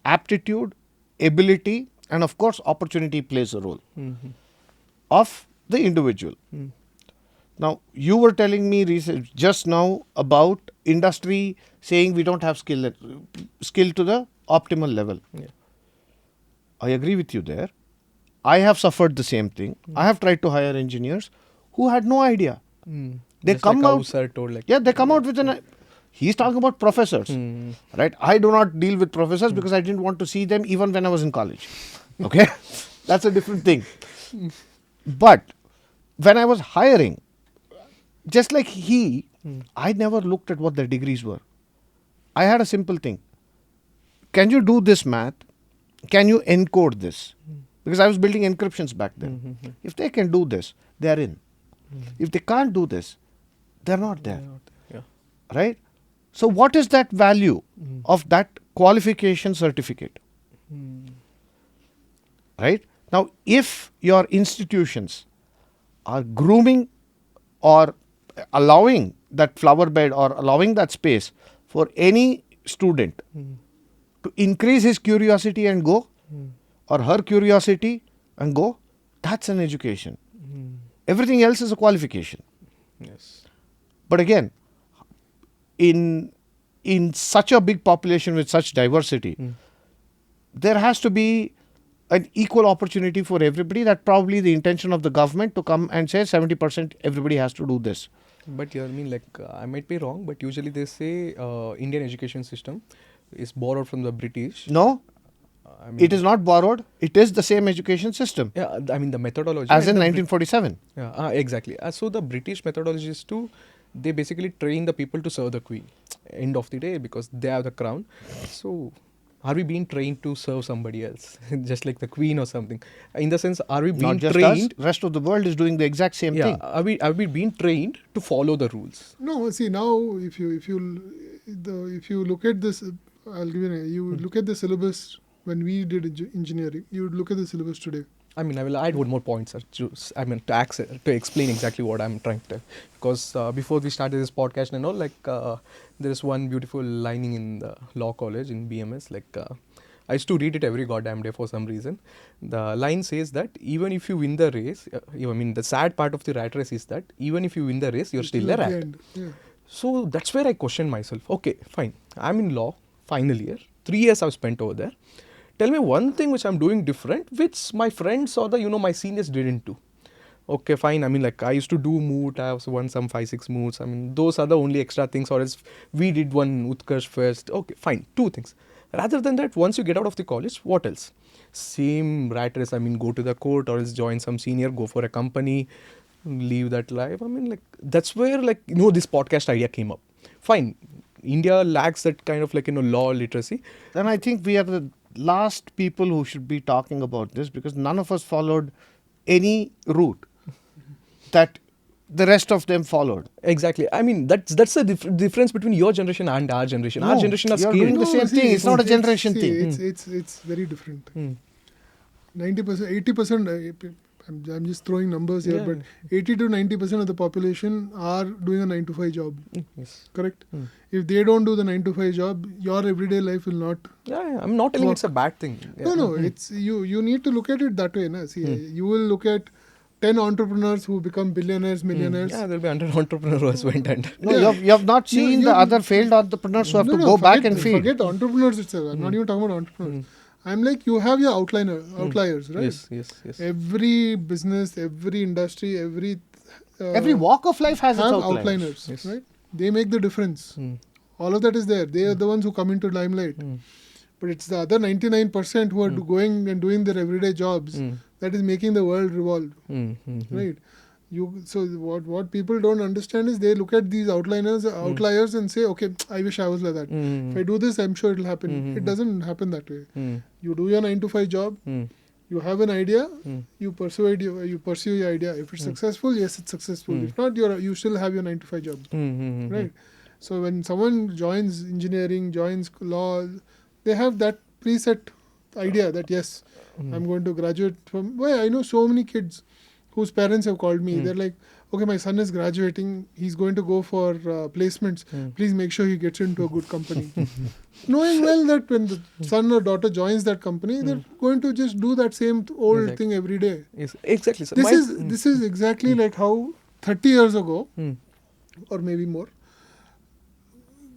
aptitude, ability, and of course, opportunity plays a role of the individual. Now, you were telling me just now about industry saying we don't have skill to the optimal level. Yeah. I agree with you there. I have suffered the same thing. I have tried to hire engineers who had no idea. They Just come like how out. sir told, like, Yeah, they come out with an. He's talking about professors, right? I do not deal with professors because I didn't want to see them even when I was in college. Okay, that's a different thing. But when I was hiring, just like I never looked at what their degrees were. I had a simple thing. Can you do this math? Can you encode this? Because I was building encryptions back then. If they can do this, they're in. If they can't do this, they're not there. Yeah. Right? So what is that value of that qualification certificate? Right? Now, if your institutions are grooming or allowing that flower bed or allowing that space for any student to increase his curiosity and go, or her curiosity and go, that's an education. Everything else is a qualification. Yes. But again, in such a big population with such diversity, there has to be an equal opportunity for everybody. That's probably the intention of the government, to come and say 70% everybody has to do this. But I mean, I might be wrong, but usually they say Indian education system is borrowed from the British. No, I mean, it is not borrowed. It is the same education system Yeah, I mean the methodology. as in and the 1947. Yeah, exactly. So the British methodology is they basically train the people to serve the queen. End of the day, because they have the crown. So are we being trained to serve somebody else, just like the queen or something? In the sense, are we being Not just trained? us, rest of the world is doing the exact same thing. Are we being trained to follow the rules? No, see now if you look at this, I'll give you look at the syllabus when we did engineering. You would look at the syllabus today. I mean, I will add one more point, sir. To explain exactly what I'm trying to. Because before we started this podcast and all, there is one beautiful lining in the law college in BMS. I used to read it every goddamn day for some reason. The line says that even if you win the race, the sad part of the rat race is that even if you win the race, you're still a At the rat. end, yeah. So that's where I question myself. Okay, fine. I'm in law, final year. 3 years I've spent over there. Tell me one thing which I'm doing different, which my friends or my seniors didn't do. Okay, fine. I used to do moot. I have won some 5-6 moots. Those are the only extra things. Or else we did one Utkarsh Fest. Okay, fine. 2 things. Rather than that, once you get out of the college, what else? Same rat race. Go to the court or else join some senior, go for a company, leave that life. That's where this podcast idea came up. Fine. India lacks that kind of law literacy. Then I think we are the last people who should be talking about this, because none of us followed any route that the rest of them followed. Exactly. That's the difference between your generation and our generation. Our No, generation are you're skilled. doing the same thing. It's not a generation thing. It's very different. 90%, 80%. I'm just throwing numbers here, Yeah. but 80 to 90% of the population are doing a 9 to 5 job. Yes. Correct. If they don't do the 9 to 5 job, your everyday life will not. Yeah, I'm not telling it's a bad thing. Yeah. No. It's you need to look at it that way. Na? See, you will look at 10 entrepreneurs who become billionaires, millionaires. Yeah, there'll be 100 entrepreneurs who has went and. No, Yeah. you have not seen the other failed entrepreneurs who have to go back and feed. Forget entrepreneurs itself. I'm not even talking about entrepreneurs. I'm like, you have your outliers, right? Yes. Every business, every industry, Every walk of life has its have outliners. outliners, Yes. right? They make the difference. All of that is there. They are the ones who come into limelight. But it's the other 99% who are going and doing their everyday jobs that is making the world revolve, right? So what people don't understand is they look at these outliers and say, okay, I wish I was like that. If I do this, I'm sure it'll happen. It doesn't happen that way. You do your 9 to 5 job. You have an idea. You pursue your idea. If it's successful, yes, it's successful. If not, you still have your 9 to 5 job, right? So when someone joins engineering, joins law, they have that preset idea that yes, I'm going to graduate from. Well, I know so many kids whose parents have called me. They're like, okay, my son is graduating. He's going to go for placements. Please make sure he gets into a good company. Knowing well that when the son or daughter joins that company, they're going to just do that same old thing every day. Yes, exactly. So This is exactly like how 30 years ago, or maybe more,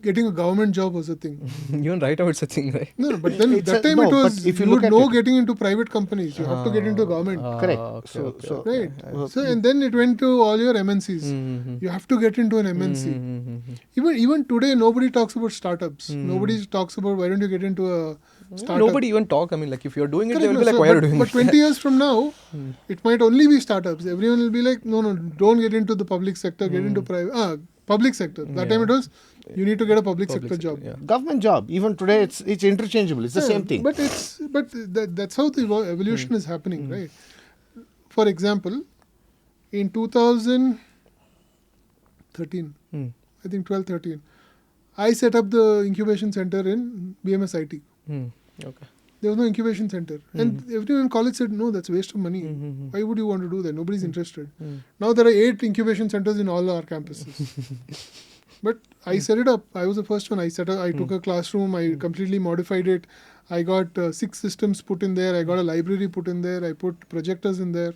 getting a government job was a thing. Even right now it's a thing, right? No, but then It's that a- time no, it was, but if you you look would at know it- getting into private companies. You have to get into government. Correct. Okay. Right. So and then it went to all your MNCs. You have to get into an MNC. Even today, nobody talks about startups. Nobody talks about why don't you get into a startup. Nobody even talk. If you're doing it, Correct, they will no, be like, so why are you but, doing but it? 20 years from now, it might only be startups. Everyone will be like, no, don't get into the public sector. Get into private. Public sector. That time it was, you need to get a public sector job. Yeah. Government job. Even today, it's interchangeable. It's the same thing. But that's how the evolution is happening, right? For example, in 2013, I think 12-13, I set up the incubation center in BMS IT. Okay. There was no incubation center. And everyone in college said, no, that's a waste of money. Why would you want to do that? Nobody's interested. Now there are 8 incubation centers in all our campuses. But I set it up. I was the first one. I took a classroom. I completely modified it. I got 6 systems put in there. I got a library put in there. I put projectors in there.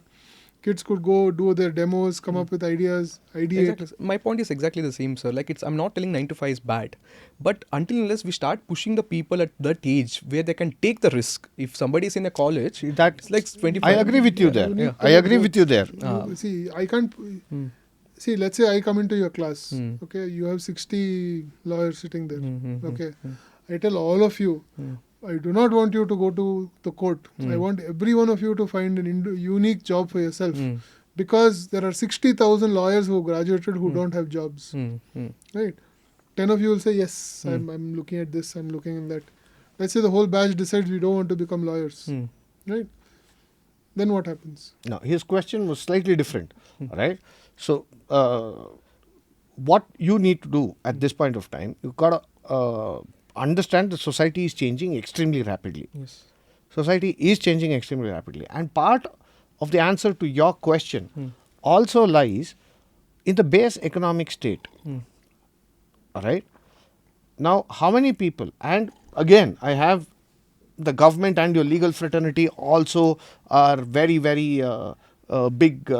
Kids could go do their demos, come up with ideas, ideate. Exactly. My point is exactly the same, sir. Like I'm not telling 9 to 5 is bad, but until unless we start pushing the people at that age where they can take the risk. If somebody is in a college, That's it's like 25. I agree with you there. You need I to agree go- with you there. See, I can't. See, let's say I come into your class. Okay, you have 60 lawyers sitting there. Okay, I tell all of you, I do not want you to go to the court. I want every one of you to find an unique job for yourself. Because there are 60,000 lawyers who graduated who don't have jobs. Right? 10 of you will say, yes, I'm looking at this, I'm looking at that. Let's say the whole batch decides we don't want to become lawyers. Right? Then what happens? Now, his question was slightly different. Right? So, what you need to do at this point of time, you've got to understand that society is changing extremely rapidly. Yes. Society is changing extremely rapidly. And part of the answer to your question also lies in the base economic state. All right? Now, how many people, and again, I have the government and your legal fraternity also are very, very big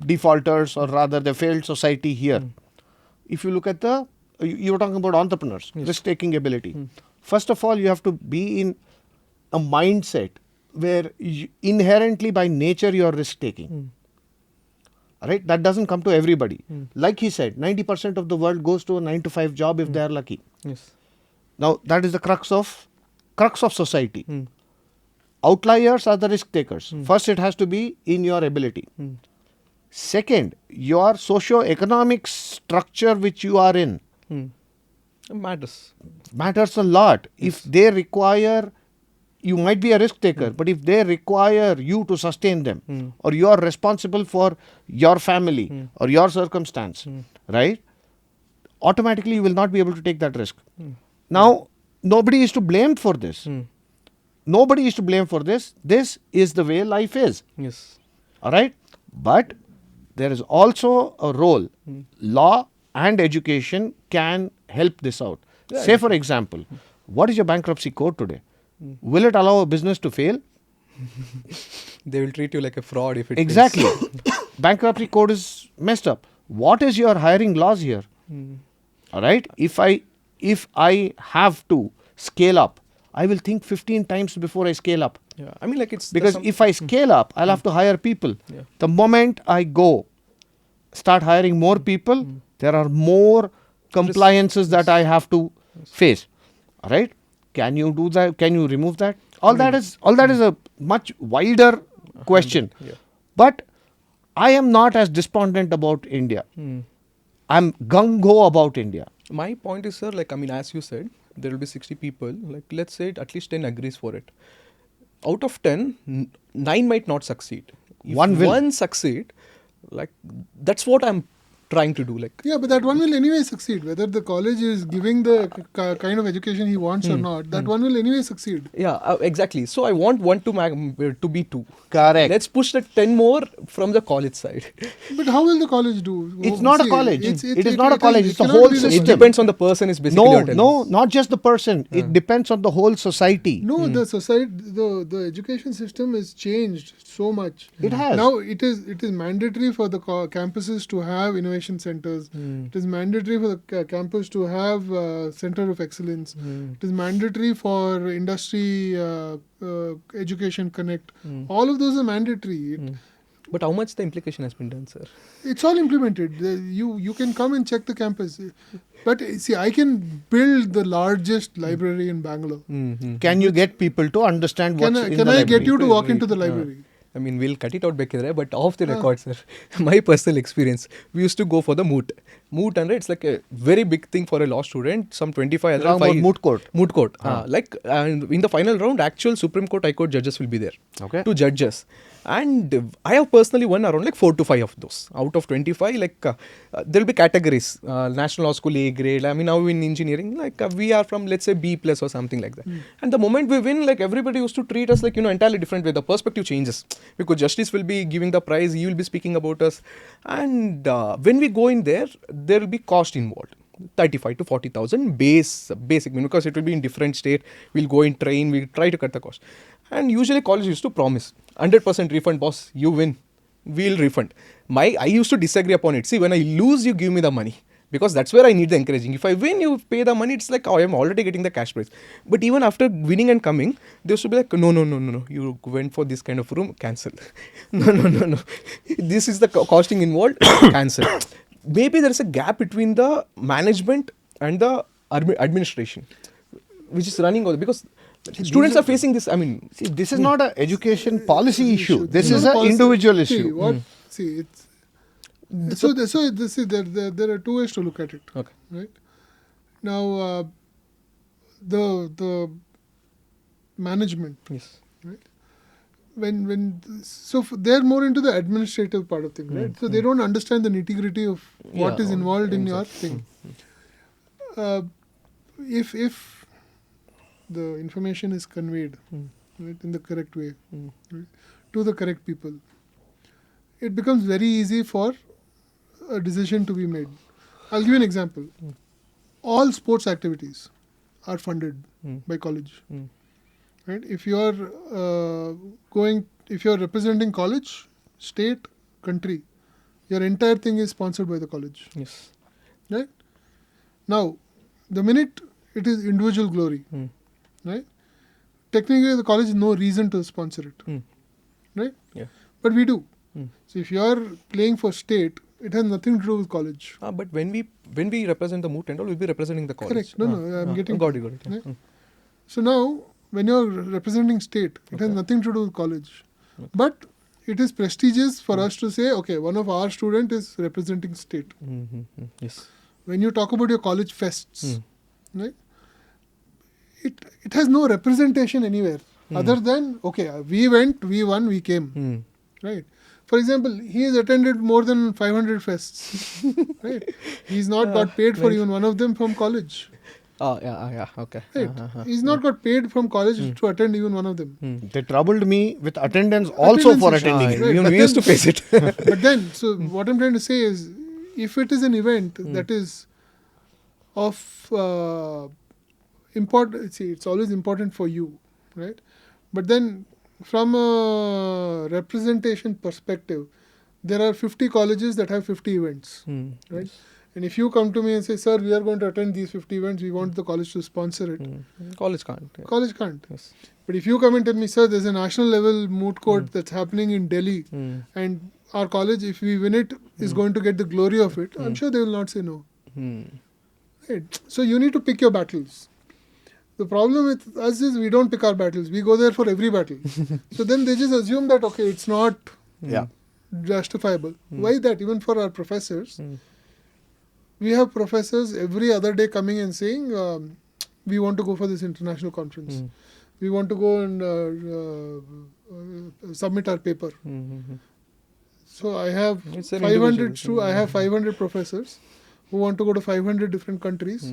defaulters, or rather the failed society here. If you look at you were talking about entrepreneurs, risk-taking ability. First of all, you have to be in a mindset where inherently by nature you are risk-taking. Right? That doesn't come to everybody. Like he said, 90% of the world goes to a 9 to 5 job if they are lucky. Yes. Now, that is the crux of society. Outliers are the risk takers. First, it has to be in your ability. Second, your socio-economic structure which you are in Matters. matters a lot. If they require, you might be a risk taker, but if they require you to sustain them, or you are responsible for your family or your circumstance, right? Automatically, you will not be able to take that risk. Now, nobody is to blame for this. Nobody is to blame for this. This is the way life is. Yes. All right? But there is also a role. Law and education can help this out. Yeah, Say, for example, what is your bankruptcy code today? Will it allow a business to fail? They will treat you like a fraud if it Exactly. fails. Bankruptcy code is messed up. What is your hiring laws here? All right? If I have to scale up, I will think 15 times before I scale up. Yeah. I mean, like it's Because if I scale up, I'll have to hire people. Yeah. The moment I start hiring more people, there are more compliances that I have to face. All right? Can you do that? Can you remove that? All that is a much wider question. Yeah. But I am not as despondent about India. I'm gung-ho about India. My point is, sir, like, I mean, as you said, there will be 60 people. Like, let's say at least 10 agrees for it. Out of 10, 9 might not succeed. If One will. one succeed, like, that's what I'm trying to do. Like, Yeah, but that one will anyway succeed. Whether the college is giving the kind of education he wants or not, that one will anyway succeed. yeah, exactly. So I want one to be 2. Correct. Let's push the 10 more from the college side. But how will the college do? It's not a college. It is not a college. It's a cannot whole be the system. It depends on the person. Is basically No, what I'm telling. not just the person. It depends on the whole society. No, the society, the education system has changed so much. It has. Now it is mandatory for the campuses to have innovation centers. It is mandatory for the campus to have center of excellence. It is mandatory for industry education connect. All of those are mandatory. But how much the implication has been done, sir? It's all implemented. You can come and check the campus. But see, I can build the largest library in Bangalore. Can you get people to understand what's in the Can I library? get you to walk into the library? I mean, we'll cut it out Bekidre, but off the record, sir. My personal experience, we used to go for the moot. Moot, and it's like a very big thing for a law student. Some 25 Talking about moot court. Moot court. And in the final round, actual Supreme Court, High Court judges will be there. Okay. 2 judges. And I have personally won around like 4 to 5 of those. Out of 25, like there will be categories. National Law School A grade. I mean, now in engineering, like we are from, let's say, B plus or something like that. And the moment we win, like everybody used to treat us like, entirely different way. The perspective changes. Because justice will be giving the prize, he will be speaking about us. And when we go in there will be cost involved. 35 to 40,000 basic because it will be in different state. We'll go in train, we'll try to cut the cost. And usually college used to promise 100% refund, boss, you win, we'll refund. I used to disagree upon it. See, when I lose, you give me the money. Because that's where I need the encouraging. If I win, you pay the money. It's like, oh, I am already getting the cash prize. But even after winning and coming, they used to be like, no. You went for this kind of room, cancel. No. This is the costing involved, cancel. Maybe there is a gap between the management and the administration, which is running over. Because students are facing this. I mean, see, this is not an education policy issue. This It's is not an a policy. individual See, issue. See, it's there are two ways to look at it. okay. Right now, the management, Yes. right? They're more into the administrative part of things, right? So they don't understand the nitty-gritty of what is involved in your thing. If the information is conveyed right, in the correct way right, to the correct people, it becomes very easy for a decision to be made. I'll give you an example. All sports activities are funded by college. Right? If you're representing college, state, country, your entire thing is sponsored by the college. Yes. Right? Now, the minute it is individual glory, right? Technically, the college has no reason to sponsor it. Right? Yeah. But we do. So if you are playing for state, it has nothing to do with college. But when we represent the moot and all, we'll be representing the college. Correct. No, I'm getting. Got it. Yeah. Right? So now, when you're representing state, it has nothing to do with college. But it is prestigious for us to say, okay, one of our student is representing state. Yes. When you talk about your college fests, right? It has no representation anywhere other than, okay, we went, we won, we came. Right? For example, he has attended more than 500 fests. Right? He's not got paid for even one of them from college. Oh, yeah, okay. Right? He's not got paid from college to attend even one of them. They troubled me with attendance also for issue. attending it. Right, Even but we used to then- face it. But then, so what I'm trying to say is, if it is an event that is of important, see, it's always important for you, right? But then, from a representation perspective, there are 50 colleges that have 50 events, right? And if you come to me and say, sir, we are going to attend these 50 events, we want the college to sponsor it. College can't. Yeah. College can't. Yes. But if you come and tell me, sir, there's a national level moot court that's happening in Delhi, and our college, if we win it, is going to get the glory of it, I'm sure they will not say no. Right? So you need to pick your battles. The problem with us is we don't pick our battles. We go there for every battle. So then they just assume that, okay, it's not justifiable. Why that? Even for our professors, we have professors every other day coming and saying, we want to go for this international conference. We want to go and submit our paper. So I have It's an 500 individual. I have 500 professors who want to go to 500 different countries.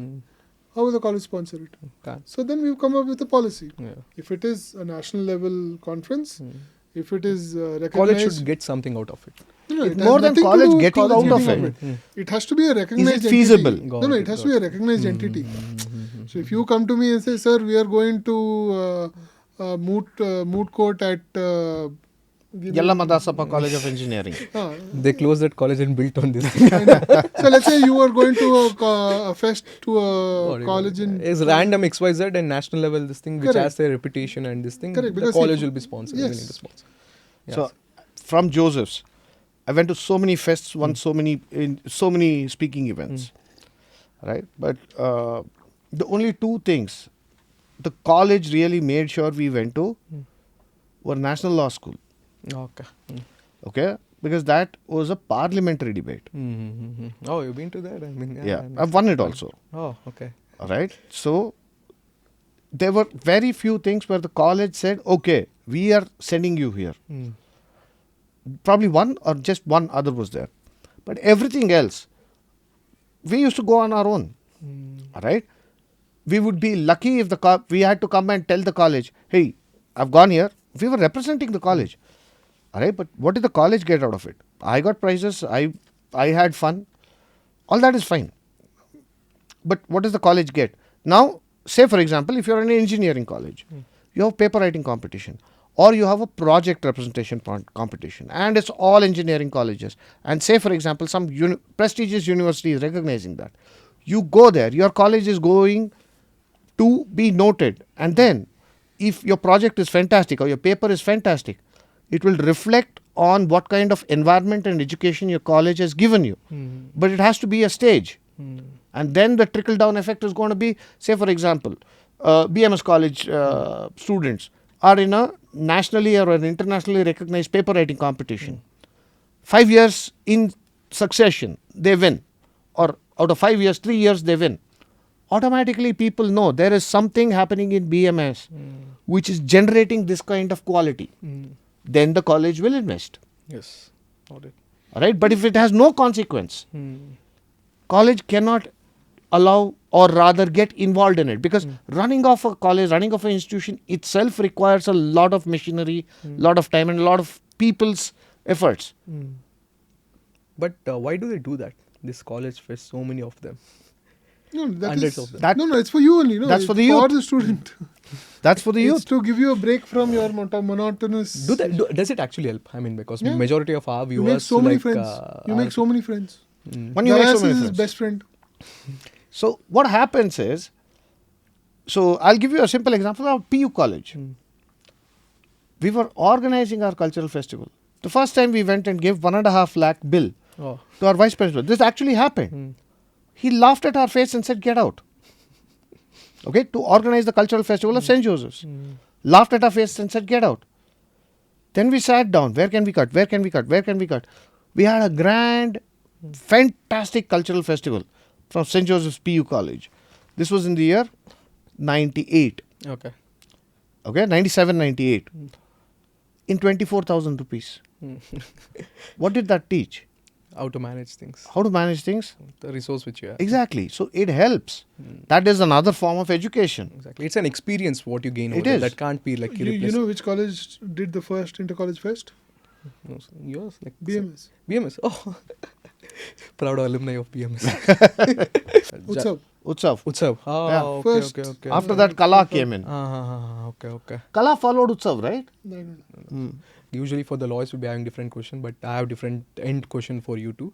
How will the college sponsor it? Can't. So then we've come up with a policy. Yeah. If it is a national level conference, if it is College recognized, should get something out of it. No, it has More than nothing to college do with getting college out of getting it. It has to be a recognized feasible? entity. Got No, it, it has got to be a recognized entity. So if you come to me and say, sir, we are going to moot court at Yallamadasappa College of Engineering. They closed that college and built on this. So let's say you are going to a fest to a college in It's random XYZ and national level this thing which Correct. has their reputation and this thing. Correct, The because college if- will be sponsored. yes. They need to sponsor. Yes. So, from Joseph's, I went to so many fests, won so many speaking events, right? But the only two things the college really made sure we went to were National Law School, Okay. okay? Because that was a parliamentary debate. Oh, you've been to that? I mean, Yeah, I've won it also. Oh, okay. All right. So there were very few things where the college said, okay, we are sending you here. Probably one or just one other was there. But everything else, we used to go on our own. All right. We would be lucky if we had to come and tell the college, hey, I've gone here. We were representing the college. All right. But what did the college get out of it? I got prizes. I had fun. All that is fine. But what does the college get? Now, say for example, if you're in an engineering college, you have paper writing competition, or you have a project representation competition, and it's all engineering colleges. And say for example, some prestigious university is recognizing that. You go there, your college is going to be noted, and then if your project is fantastic or your paper is fantastic, it will reflect on what kind of environment and education your college has given you. But it has to be a stage. And then the trickle down effect is going to be, say for example, BMS college students are in a nationally or an internationally recognized paper writing competition. 5 years in succession they win, or out of 5 years 3 years they win. Automatically people know there is something happening in BMS which is generating this kind of quality. Then the college will invest. Yes. Got it. Alright, but if it has no consequence, college cannot allow or rather get involved in it, because running off a college, running off an institution itself requires a lot of machinery, lot of time and a lot of people's efforts. But why do they do that? This college fest, so many of them. No, that Hundreds is, of them. no, it's for you only. No, That's for the For youth. the student. That's for the It's youth. to give you a break from your monotonous. Does it actually help? I mean, because Yeah. majority of our You viewers make so many like, friends. You make so many friends. When you make so Dayas many is his friends. best friend. So what happens is, so I'll give you a simple example of PU college. We were organizing our cultural festival. The first time we went and gave 1.5 lakh bill Oh. to our vice principal. This actually happened. He laughed at our face and said, "Get out." Okay, to organize the cultural festival of St. Joseph's. Laughed at our face and said, "Get out." Then we sat down. Where can we cut? Where can we cut? Where can we cut? We had a grand, fantastic cultural festival from St. Joseph's PU College. This was in the year 98. Okay. Okay, 97, 98. In 24,000 rupees. What did that teach? How to manage things. How to manage things? The resource which you have. Exactly. So it helps. That is another form of education. Exactly. It's an experience what you gain over It there. is. That can't be like You irreplaceable. know which college did the first inter-college fest? No, yours? Like BMS. BMS. Oh. Proud alumni of BMS. Utsav. Utsav. Utsav. Oh, Yeah. okay, First. okay. After that, Kala came in. Okay. Kala followed Utsav, right? No. Usually for the lawyers we'll be having different question, but I have different end question for you too.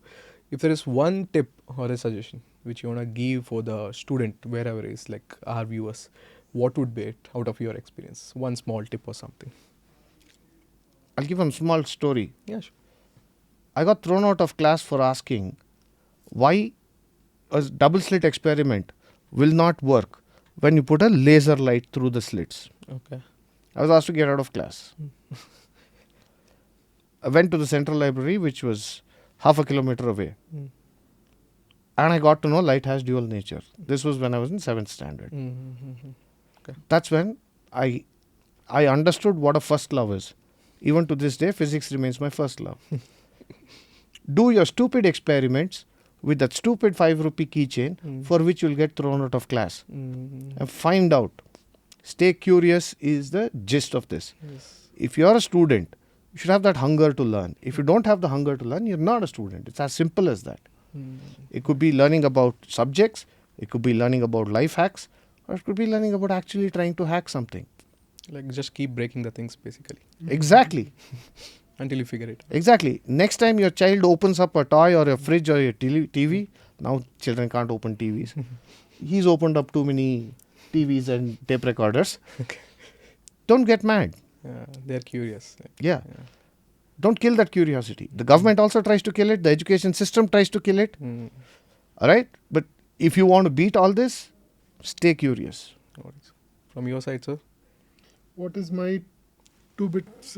If there is one tip or a suggestion which you want to give for the student, wherever it is, like our viewers, what would be it out of your experience? One small tip or something. I'll give a small story. Yeah, sure. I got thrown out of class for asking why a double slit experiment will not work when you put a laser light through the slits. Okay. I was asked to get out of class. I went to the central library, which was half a kilometer away. And I got to know light has dual nature. This was when I was in 7th standard. That's when I understood what a first love is. Even to this day, physics remains my first love. Do your stupid experiments with that stupid 5 rupee keychain for which you'll get thrown out of class. And find out. Stay curious is the gist of this. Yes. If you're a student, you should have that hunger to learn. If you don't have the hunger to learn, you're not a student. It's as simple as that. It could be learning about subjects, it could be learning about life hacks, or it could be learning about actually trying to hack something. Like just keep breaking the things basically Exactly. until you figure it out. Exactly. Next time your child opens up a toy or a fridge or a TV, now children can't open TVs. He's opened up too many TVs and tape recorders. Don't get mad. They're curious. Yeah. Don't kill that curiosity. The government also tries to kill it. The education system tries to kill it. All right. But if you want to beat all this, stay curious. From your side, sir? What is my 2 bits?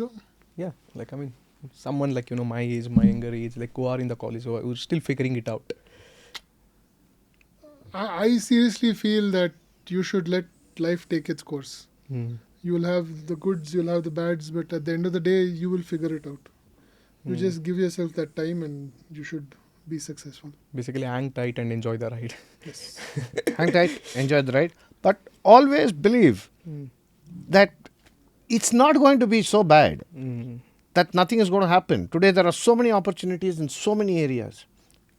Yeah, like I mean, someone like my age, my younger age, like who are in the college, who are still figuring it out. I seriously feel that you should let life take its course. You will have the goods, you'll have the bads, but at the end of the day, you will figure it out. You just give yourself that time and you should be successful. Basically, hang tight and enjoy the ride. Yes. Hang tight, enjoy the ride. But always believe that it's not going to be so bad, that nothing is going to happen. Today, there are so many opportunities in so many areas.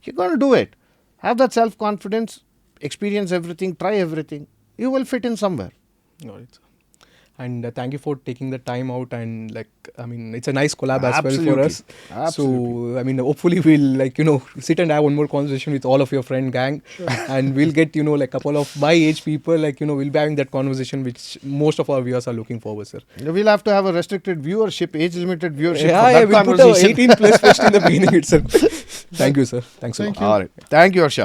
You're going to do it. Have that self-confidence. experience everything, try everything. You will fit in somewhere. Got it, sir. And thank you for taking the time out, and it's a nice collab as well for us. Absolutely. So hopefully we'll sit and have one more conversation with all of your friend gang, and we'll get couple of my age people we'll be having that conversation which most of our viewers are looking forward, sir. We'll have to have a restricted viewership, age limited viewership Yeah, for that we'll put a conversation. 18 plus first in the beginning itself. Thank you, sir. Thanks a lot. Thank you. All right. Thank you, Harsha.